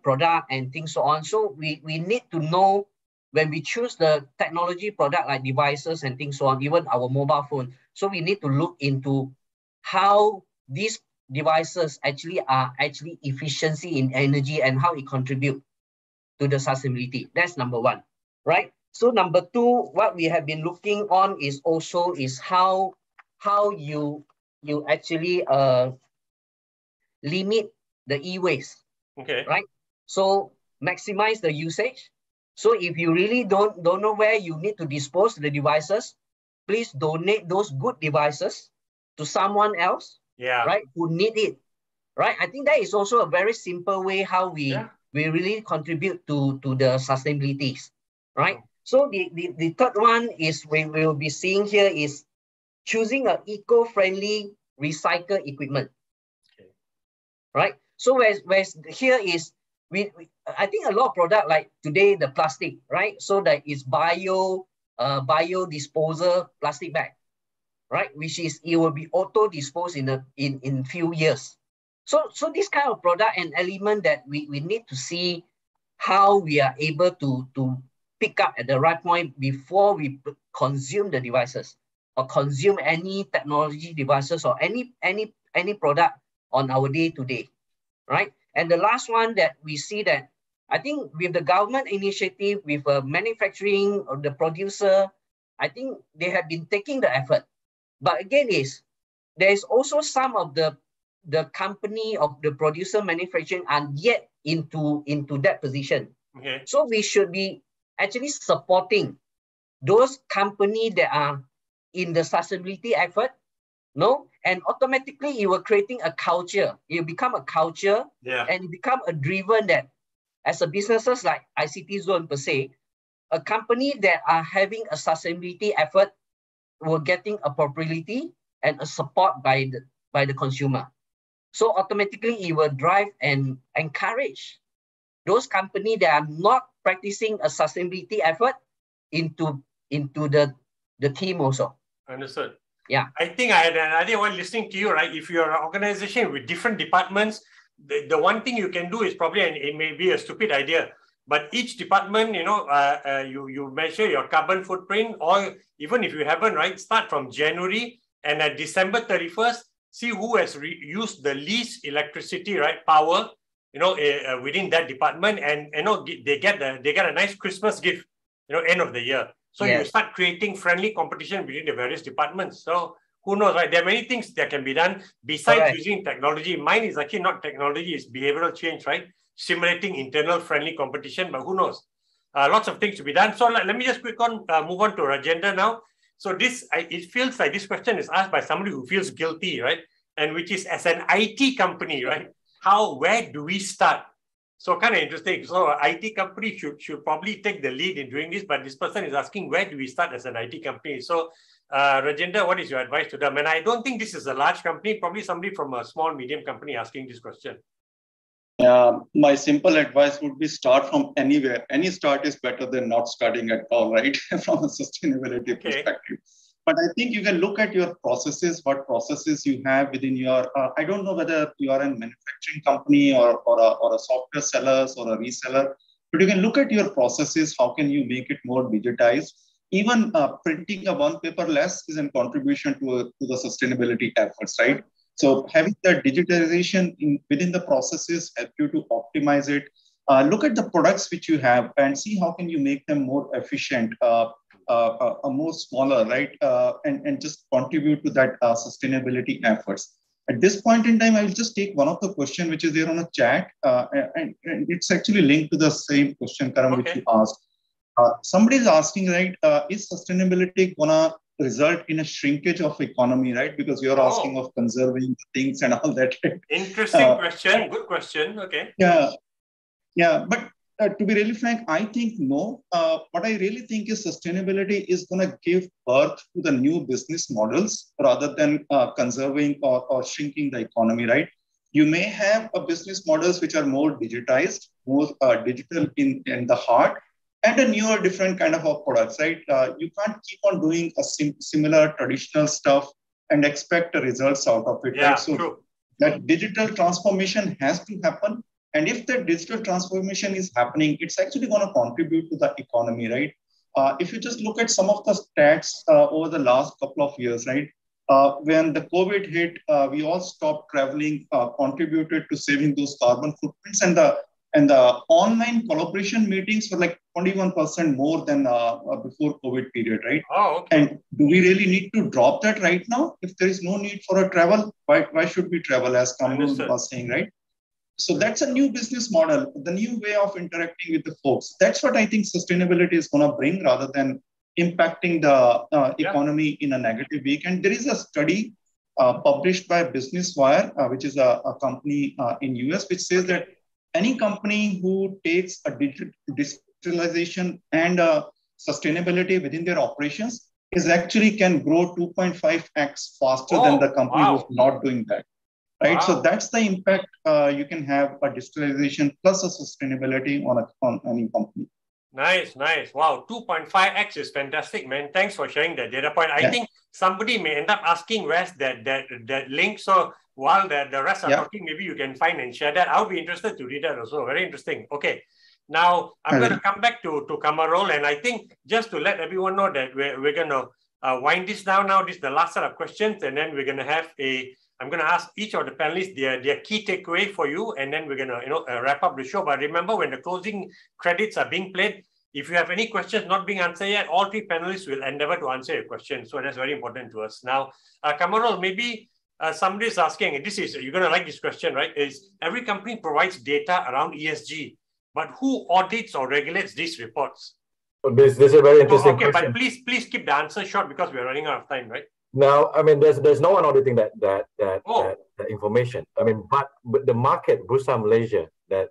product and things so on. So we need to know when we choose the technology product like devices and things so on, even our mobile phone. So we need to look into how these devices actually are efficiency in energy and how it contribute to the sustainability. That's number one, right? So number two, what we have been looking on is how you actually limit the e-waste. Okay. Right? So maximize the usage. So if you really don't know where you need to dispose the devices, please donate those good devices to someone else, right, who need it. Right? I think that is also a very simple way how we really contribute to the sustainability, right? So the third one is we will be seeing here is choosing an eco-friendly recycle equipment. Okay. Right? So whereas here is I think a lot of product like today the plastic, right? So that is biodisposal plastic bag, right? Which is it will be auto disposed in few years. So this kind of product and element that we need to see how we are able to pick up at the right point before we consume the devices or consume any technology devices or any product on our day-to-day, right? And the last one that we see that I think with the government initiative, with manufacturing or the producer, I think they have been taking the effort. But again, there is also some of the company of the producer manufacturing are yet into that position. Okay. So we should be actually supporting those companies that are in the sustainability effort, no? And automatically you are creating a culture. You become a culture, yeah. And you become a driven that as a businesses like ICT Zone per se, a company that are having a sustainability effort will getting appropriately and a support by the consumer. So automatically it will drive and encourage those companies that are not practicing a sustainability effort into the team also. Understood. Yeah. I think I had another one listening to you, right? If you're an organization with different departments, the one thing you can do is probably, and it may be a stupid idea, but each department, you measure your carbon footprint, or even if you haven't, right, start from January and at December 31st, see who has used the least electricity, right, power, within that department, and they get a nice Christmas gift, end of the year. So Yes. You start creating friendly competition between the various departments. So who knows, right? There are many things that can be done besides Correct. using technology. Mine is actually not technology, it's behavioral change, right? Simulating internal friendly competition, but who knows? Lots of things to be done. So let me just move on to Rajender now. So it feels like this question is asked by somebody who feels guilty, right? And which is, as an IT company, right? Where do we start? So kind of interesting. So IT company should probably take the lead in doing this, but this person is asking, where do we start as an IT company? So Rajender, what is your advice to them? And I don't think this is a large company, probably somebody from a small, medium company asking this question. My simple advice would be start from anywhere. Any start is better than not starting at all, right? From a sustainability perspective. But I think you can look at your processes, what processes you have within your, I don't know whether you are a manufacturing company or a software seller or a reseller, but you can look at your processes. How can you make it more digitized? Even printing a one paper less is a contribution to the sustainability efforts, right? So having the digitalization within the processes help you to optimize it. Look at the products which you have and see how can you make them more efficient, more smaller, right? And just contribute to that sustainability efforts. At this point in time, I will just take one of the questions which is there on a chat, and it's actually linked to the same question, Karam, which you asked. Somebody is asking, right, is sustainability gonna result in a shrinkage of economy, right? Because you're asking of conserving things and all that. Right? Interesting question. Good question. Okay. Yeah. But to be really frank, I think no. What I really think is sustainability is going to give birth to the new business models rather than conserving or shrinking the economy, right? You may have a business models which are more digitized, more digital in the heart, and a newer, different kind of products, right? You can't keep on doing a similar traditional stuff and expect the results out of it, right? So true. That digital transformation has to happen. And if the digital transformation is happening, it's actually going to contribute to the economy, right? If you just look at some of the stats over the last couple of years, right? When the COVID hit, we all stopped traveling, contributed to saving those carbon footprints, and the online collaboration meetings were like 21% more than before COVID period, right? Oh, okay. And do we really need to drop that right now? If there is no need for a travel, why should we travel, as Kamarul was saying, right? So that's a new business model, the new way of interacting with the folks. That's what I think sustainability is going to bring rather than impacting the economy in a negative way. And there is a study published by Business Wire, which is a company in US, which says that any company who takes a digitalization and sustainability within their operations is actually can grow 2.5x faster than the company who's not doing that. Right. So that's the impact you can have a digitalization plus a sustainability on any company. Nice, nice. Wow, 2.5x is fantastic, man. Thanks for sharing that data point. I think somebody may end up asking where's that link. So while the rest are talking, maybe you can find and share that. I'll be interested to read that also. Very interesting. Okay. Now I'm going to come back to Kamarul, and I think just to let everyone know that we're going to wind this down now. This is the last set of questions, and then we're going to have I'm going to ask each of the panelists their key takeaway for you, and then we're going to wrap up the show. But remember, when the closing credits are being played, if you have any questions not being answered yet, all three panelists will endeavor to answer your question. So that's very important to us. Now, Kamarul, maybe somebody is asking, and you're going to like this question, right? Is every company provides data around ESG, but who audits or regulates these reports? This is a very interesting question. But please keep the answer short because we're running out of time, right? Now, I mean, there's no one auditing that information. I mean, but the market, Bursa Malaysia, that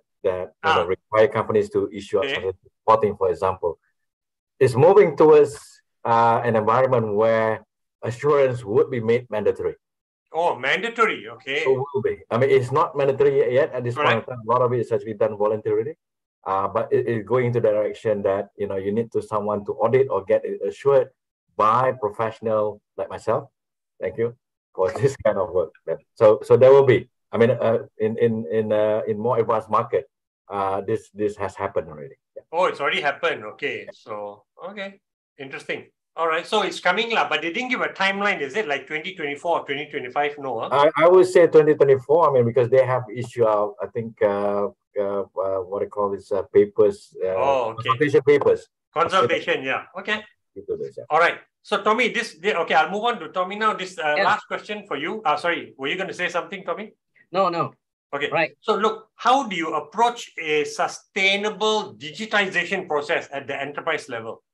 require companies to issue reporting, for example, is moving towards an environment where assurance would be made mandatory. Oh, mandatory, okay. So will be. I mean, it's not mandatory yet at this point in time. A lot of it is actually done voluntarily. But it is going into the direction that, you need someone to audit or get it assured by professional like myself. Thank you for this kind of work. So there will be. I mean, in more advanced market, this has happened already. Yeah. Oh, it's already happened. Okay. So interesting. All right. So it's coming, but they didn't give a timeline. Is it like 2024 or 2025? No. Huh? I would say 2024. I mean, because they have issued out, I think, what I call this papers. Consultation papers. Consultation. Yeah. Okay. All right. So Tommy, I'll move on to Tommy now. This last question for you. Sorry, were you going to say something, Tommy? No. Okay. Right. So look, how do you approach a sustainable digitization process at the enterprise level?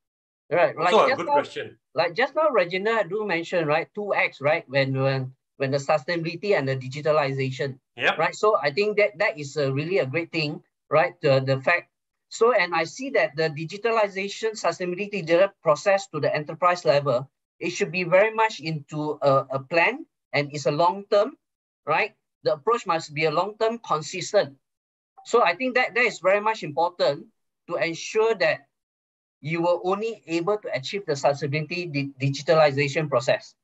Right. Also a good question. Like just now, Rajender do mention, right, 2x, right, when the sustainability and the digitalization. Yeah. Right. So I think that is really a great thing, right? The fact. So, and I see that the digitalization sustainability process to the enterprise level, it should be very much into a plan, and it's a long-term, right? The approach must be a long-term, consistent. So I think that is very much important to ensure that you were only able to achieve the sustainability digitalization process.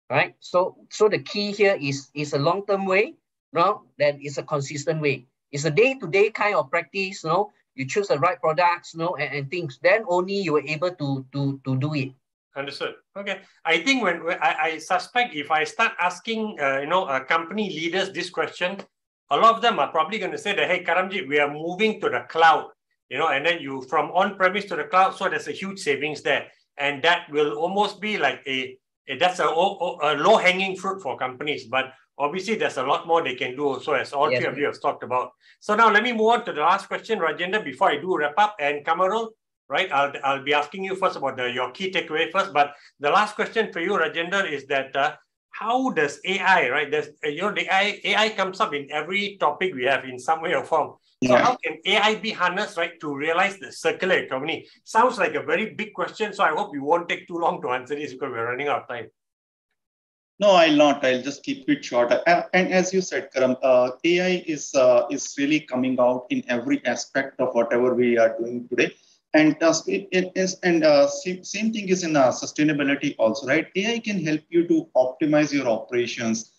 Right? So the key here is a long-term way, that is a consistent way. It's a day-to-day kind of practice, you choose the right products, and things, then only you are able to do it. Understood. Okay. I think when I suspect if I start asking, company leaders this question, a lot of them are probably going to say that, hey, Karamjit, we are moving to the cloud, and then you from on-premise to the cloud. So there's a huge savings there. And that will almost be like that's a low-hanging fruit for companies. But obviously, there's a lot more they can do also, as all three of you have talked about. So now let me move on to the last question, Rajender, before I do wrap up. And Kamarul, right, I'll be asking you first about your key takeaway first. But the last question for you, Rajender, is that how does AI, right? The AI comes up in every topic we have in some way or form. So how can AI be harnessed, right, to realize the circular economy? Sounds like a very big question. So I hope you won't take too long to answer this because we're running out of time. No, I'll not. I'll just keep it short. And as you said, Karam, AI is really coming out in every aspect of whatever we are doing today. And same thing is in sustainability also, right? AI can help you to optimize your operations.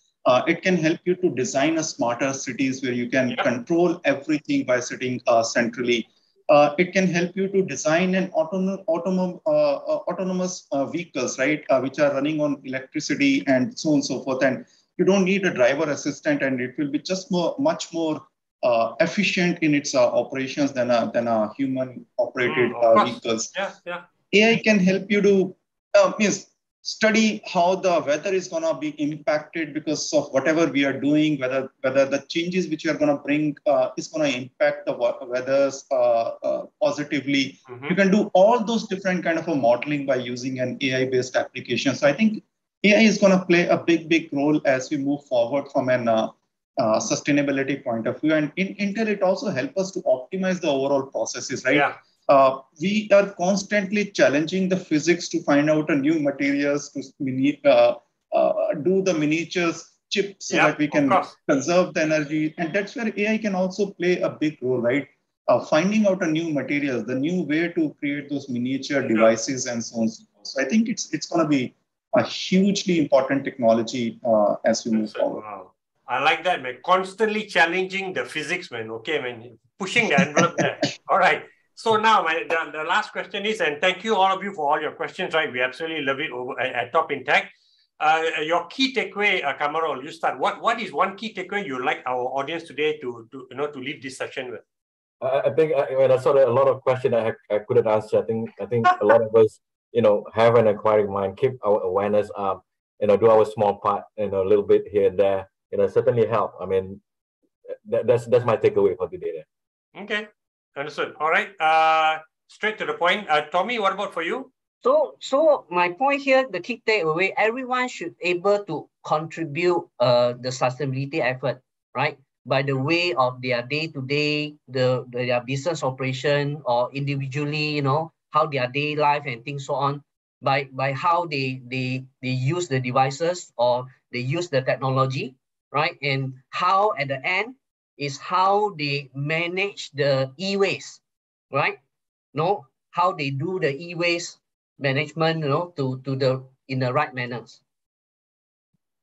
It can help you to design a smarter cities where you can control everything by sitting centrally. It can help you to design an autonomous vehicles, right, which are running on electricity and so on and so forth. And you don't need a driver assistant, and it will be just much more efficient in its operations than a human operated vehicles. AI can help you to study how the weather is going to be impacted because of whatever we are doing, whether the changes which you are going to bring is going to impact the weathers positively. You can do all those different kind of a modeling by using an AI-based application. So I think AI is going to play a big role as we move forward from an sustainability point of view. And in Intel, it also helps us to optimize the overall processes, right? we are constantly challenging the physics to find out a new materials to do the miniatures chip so that we can conserve the energy. And that's where AI can also play a big role, right? Finding out a new materials, the new way to create those miniature devices and so on and so forth. So I think it's going to be a hugely important technology as we move forward. Wow. I like that, man. Constantly challenging the physics, man. Okay, man. Pushing the envelope there. All right. So now the last question is, and thank you all of you for all your questions, right? We absolutely love it over at Top in Tech. Your key takeaway, Kamarul, you start. What is one key takeaway you like our audience today to leave this session with? I think when I saw a lot of questions I couldn't answer, I think a lot of us, have an inquiring mind, keep our awareness up, do our small part, a little bit here and there, certainly help. I mean, that's my takeaway for today. Okay, understood. All right, straight to the point. Tommy, what about for you? So my point here, the key takeaway, everyone should able to contribute the sustainability effort, right? By the way of their day-to-day, their business operation, or individually, how their day life and things so on, by how they use the devices or they use the technology, right? And how at the end is how they manage the e-waste, right? How they do the e-waste management, in the right manners.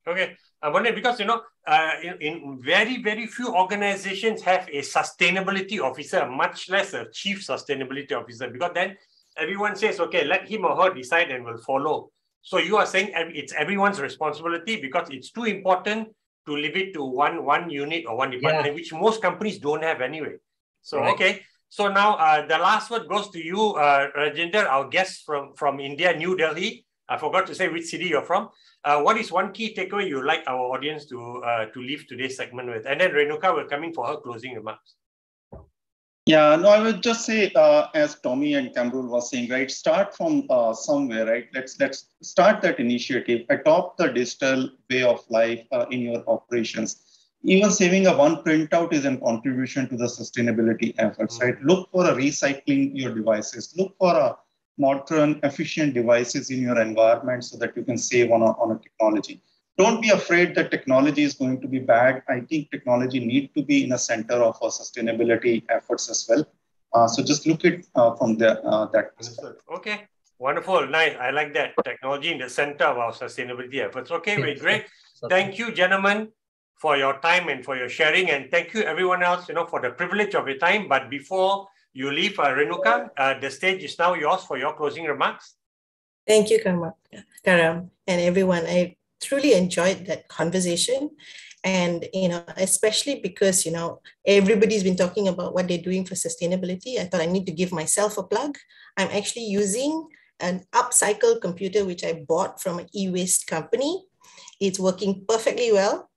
Okay, I wonder because in very, very few organizations have a sustainability officer, much less a chief sustainability officer, because then everyone says, okay, let him or her decide and we'll follow. So you are saying it's everyone's responsibility because it's too important to leave it to one unit or one department, which most companies don't have anyway. So, right. Okay. So now the last word goes to you, Rajender, our guest from India, New Delhi. I forgot to say which city you're from. What is one key takeaway you'd like our audience to leave today's segment with? And then Renuka will come in for her closing remarks. Yeah, no, I would just say, as Tommy and Kamarul was saying, right, start from somewhere, right? Let's start that initiative, adopt the digital way of life in your operations. Even saving one printout is a contribution to the sustainability efforts, right? Look for recycling your devices. Look for modern, efficient devices in your environment so that you can save on a technology. Don't be afraid that technology is going to be bad. I think technology needs to be in the center of our sustainability efforts as well. So just look at from that perspective. Okay, wonderful, nice. I like that. Technology in the center of our sustainability efforts. Okay, wait, great. Thank you, gentlemen, for your time and for your sharing. And thank you, everyone else, for the privilege of your time. But before you leave, Renuka, the stage is now yours for your closing remarks. Thank you, Karam, and everyone. I truly enjoyed that conversation. And, especially because, everybody's been talking about what they're doing for sustainability. I thought I need to give myself a plug. I'm actually using an upcycle computer, which I bought from an e-waste company. It's working perfectly well.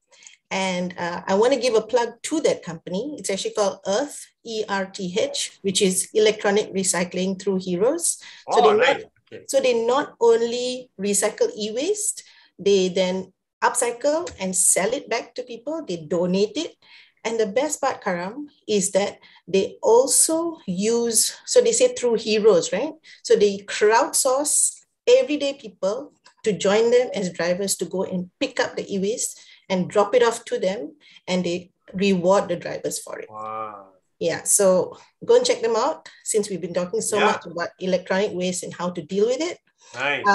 And I want to give a plug to that company. It's actually called Earth, ERTH, which is Electronic Recycling Through Heroes. So they not only recycle e-waste, they then upcycle and sell it back to people. They donate it. And the best part, Karam, is that they also use, so they say through heroes, right? So they crowdsource everyday people to join them as drivers to go and pick up the e-waste and drop it off to them, and they reward the drivers for it. Wow. Yeah, so go and check them out since we've been talking so much about electronic waste and how to deal with it. Nice.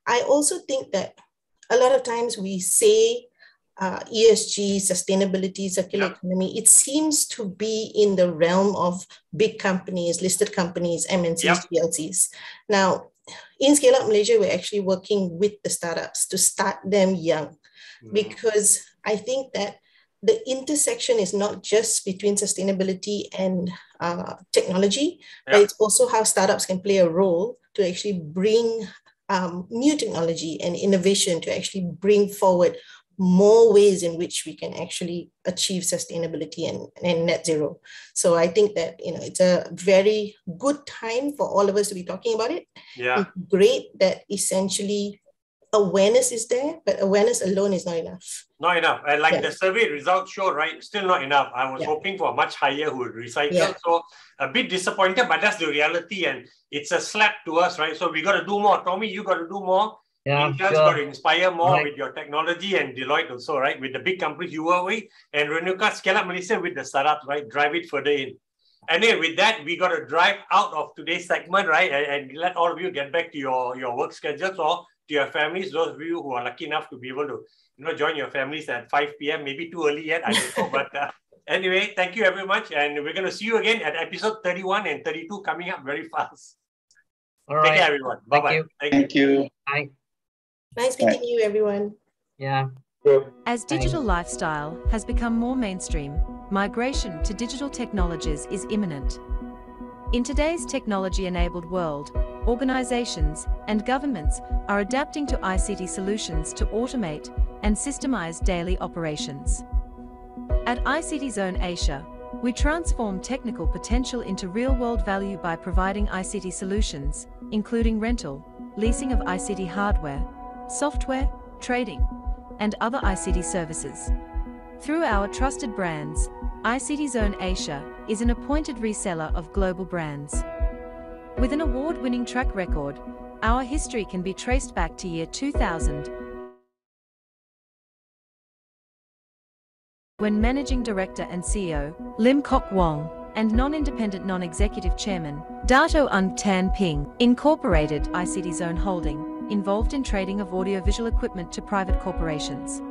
I also think that a lot of times we say ESG, sustainability, circular economy, it seems to be in the realm of big companies, listed companies, MNCs, PLCs. Now, in Scale Up Malaysia, we're actually working with the startups to start them young, because I think that the intersection is not just between sustainability and technology, but it's also how startups can play a role to actually bring new technology and innovation to actually bring forward more ways in which we can actually achieve sustainability and net zero. So I think that, it's a very good time for all of us to be talking about it. Yeah. It's great that essentially awareness is there, but awareness alone is not enough. Not enough. And like the survey results show, right, still not enough. I was hoping for a much higher who would recycle. So a bit disappointed, but that's the reality. And it's a slap to us, right? So we got to do more. Tommy, you got to do more. Intel's got to inspire more with your technology, and Deloitte also, right? With the big companies you work with. And Renuka, scale up Malaysia with the startups, right? Drive it further in. And then with that, we got to drive out of today's segment, right? And let all of you get back to your work schedules or to your families, those of you who are lucky enough to be able to join your families at 5 p.m. Maybe too early yet, I don't know. But anyway, thank you very much. And we're going to see you again at episode 31 and 32 coming up very fast. All right. Take care, everyone. Bye-bye. Thank you. Bye. Nice meeting you, everyone. Yeah. As digital lifestyle has become more mainstream, migration to digital technologies is imminent. In today's technology-enabled world, organizations and governments are adapting to ICT solutions to automate and systemize daily operations. At ICT Zone Asia, we transform technical potential into real-world value by providing ICT solutions, including rental, leasing of ICT hardware, software, trading, and other ICT services. Through our trusted brands, ICT Zone Asia is an appointed reseller of global brands. With an award-winning track record, our history can be traced back to year 2000, when Managing Director and CEO, Lim Kok Wong, and non-independent non-executive chairman, Dato' Un Tan Ping, incorporated ICT Zone Holding, involved in trading of audiovisual equipment to private corporations.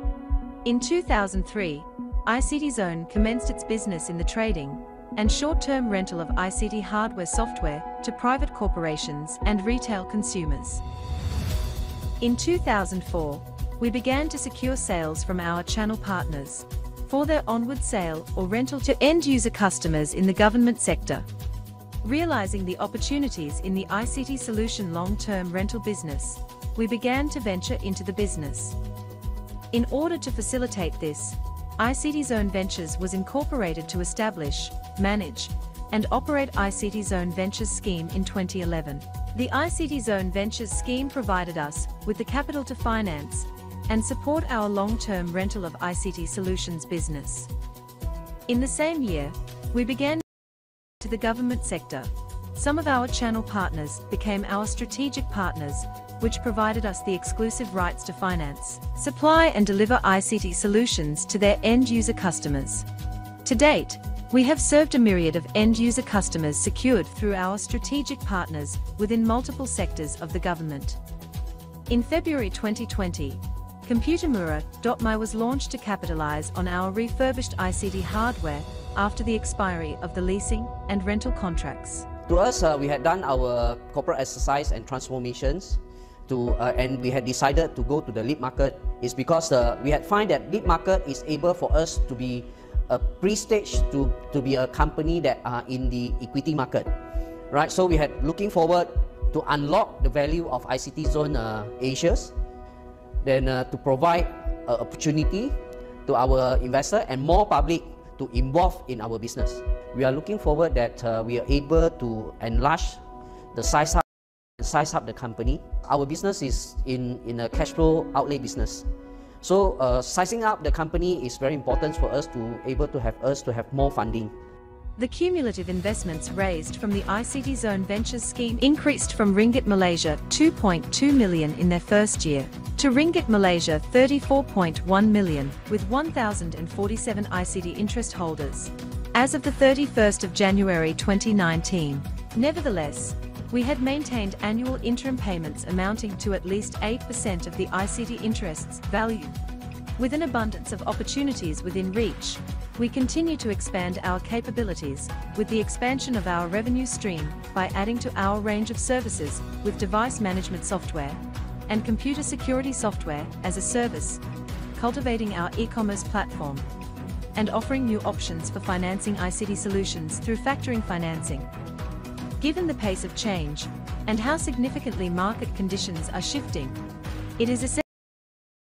In 2003, ICT Zone commenced its business in the trading and short-term rental of ICT hardware software to private corporations and retail consumers. In 2004, we began to secure sales from our channel partners for their onward sale or rental to end-user customers in the government sector. Realizing the opportunities in the ICT solution long-term rental business, we began to venture into the business. In order to facilitate this, ICT Zone Ventures was incorporated to establish, manage, and operate ICT Zone Ventures scheme in 2011. The ICT Zone Ventures scheme provided us with the capital to finance and support our long-term rental of ICT solutions business. In the same year, we began to the government sector. Some of our channel partners became our strategic partners, which provided us the exclusive rights to finance, supply and deliver ICT solutions to their end-user customers. To date, we have served a myriad of end-user customers secured through our strategic partners within multiple sectors of the government. In February 2020, Computermura.my was launched to capitalize on our refurbished ICT hardware after the expiry of the leasing and rental contracts. To us, we had done our corporate exercise and transformations and we had decided to go to the lead market is because we had find that lead market is able for us to be a pre-stage to be a company that are in the equity market, right? So we had looking forward to unlock the value of ICT Zone Asia's, then to provide opportunity to our investor and more public to involve in our business. We are looking forward that we are able to enlarge the size up the company. Our business is in a cash flow outlay business. So sizing up the company is very important for us to have more funding. The cumulative investments raised from the ICT Zone Ventures scheme increased from Ringgit Malaysia 2.2 million in their first year to Ringgit Malaysia 34.1 million with 1,047 ICT interest holders as of the 31st of January 2019. Nevertheless, we had maintained annual interim payments amounting to at least 8% of the ICT interests value. With an abundance of opportunities within reach, we continue to expand our capabilities with the expansion of our revenue stream by adding to our range of services with device management software and computer security software as a service, cultivating our e-commerce platform, and offering new options for financing ICT solutions through factoring financing. Given the pace of change and how significantly market conditions are shifting, it is essential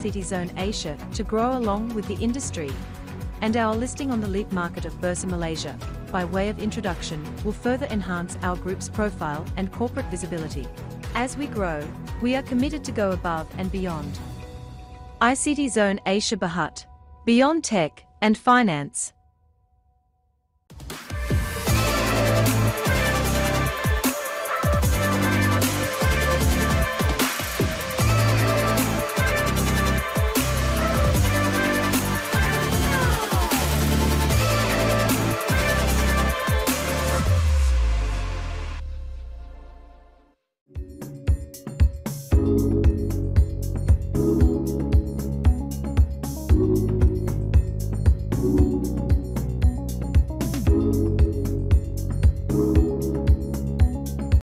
for ICT Zone Asia to grow along with the industry, and our listing on the lead market of Bursa Malaysia, by way of introduction, will further enhance our group's profile and corporate visibility. As we grow, we are committed to go above and beyond. ICT Zone Asia Berhad, beyond tech and finance.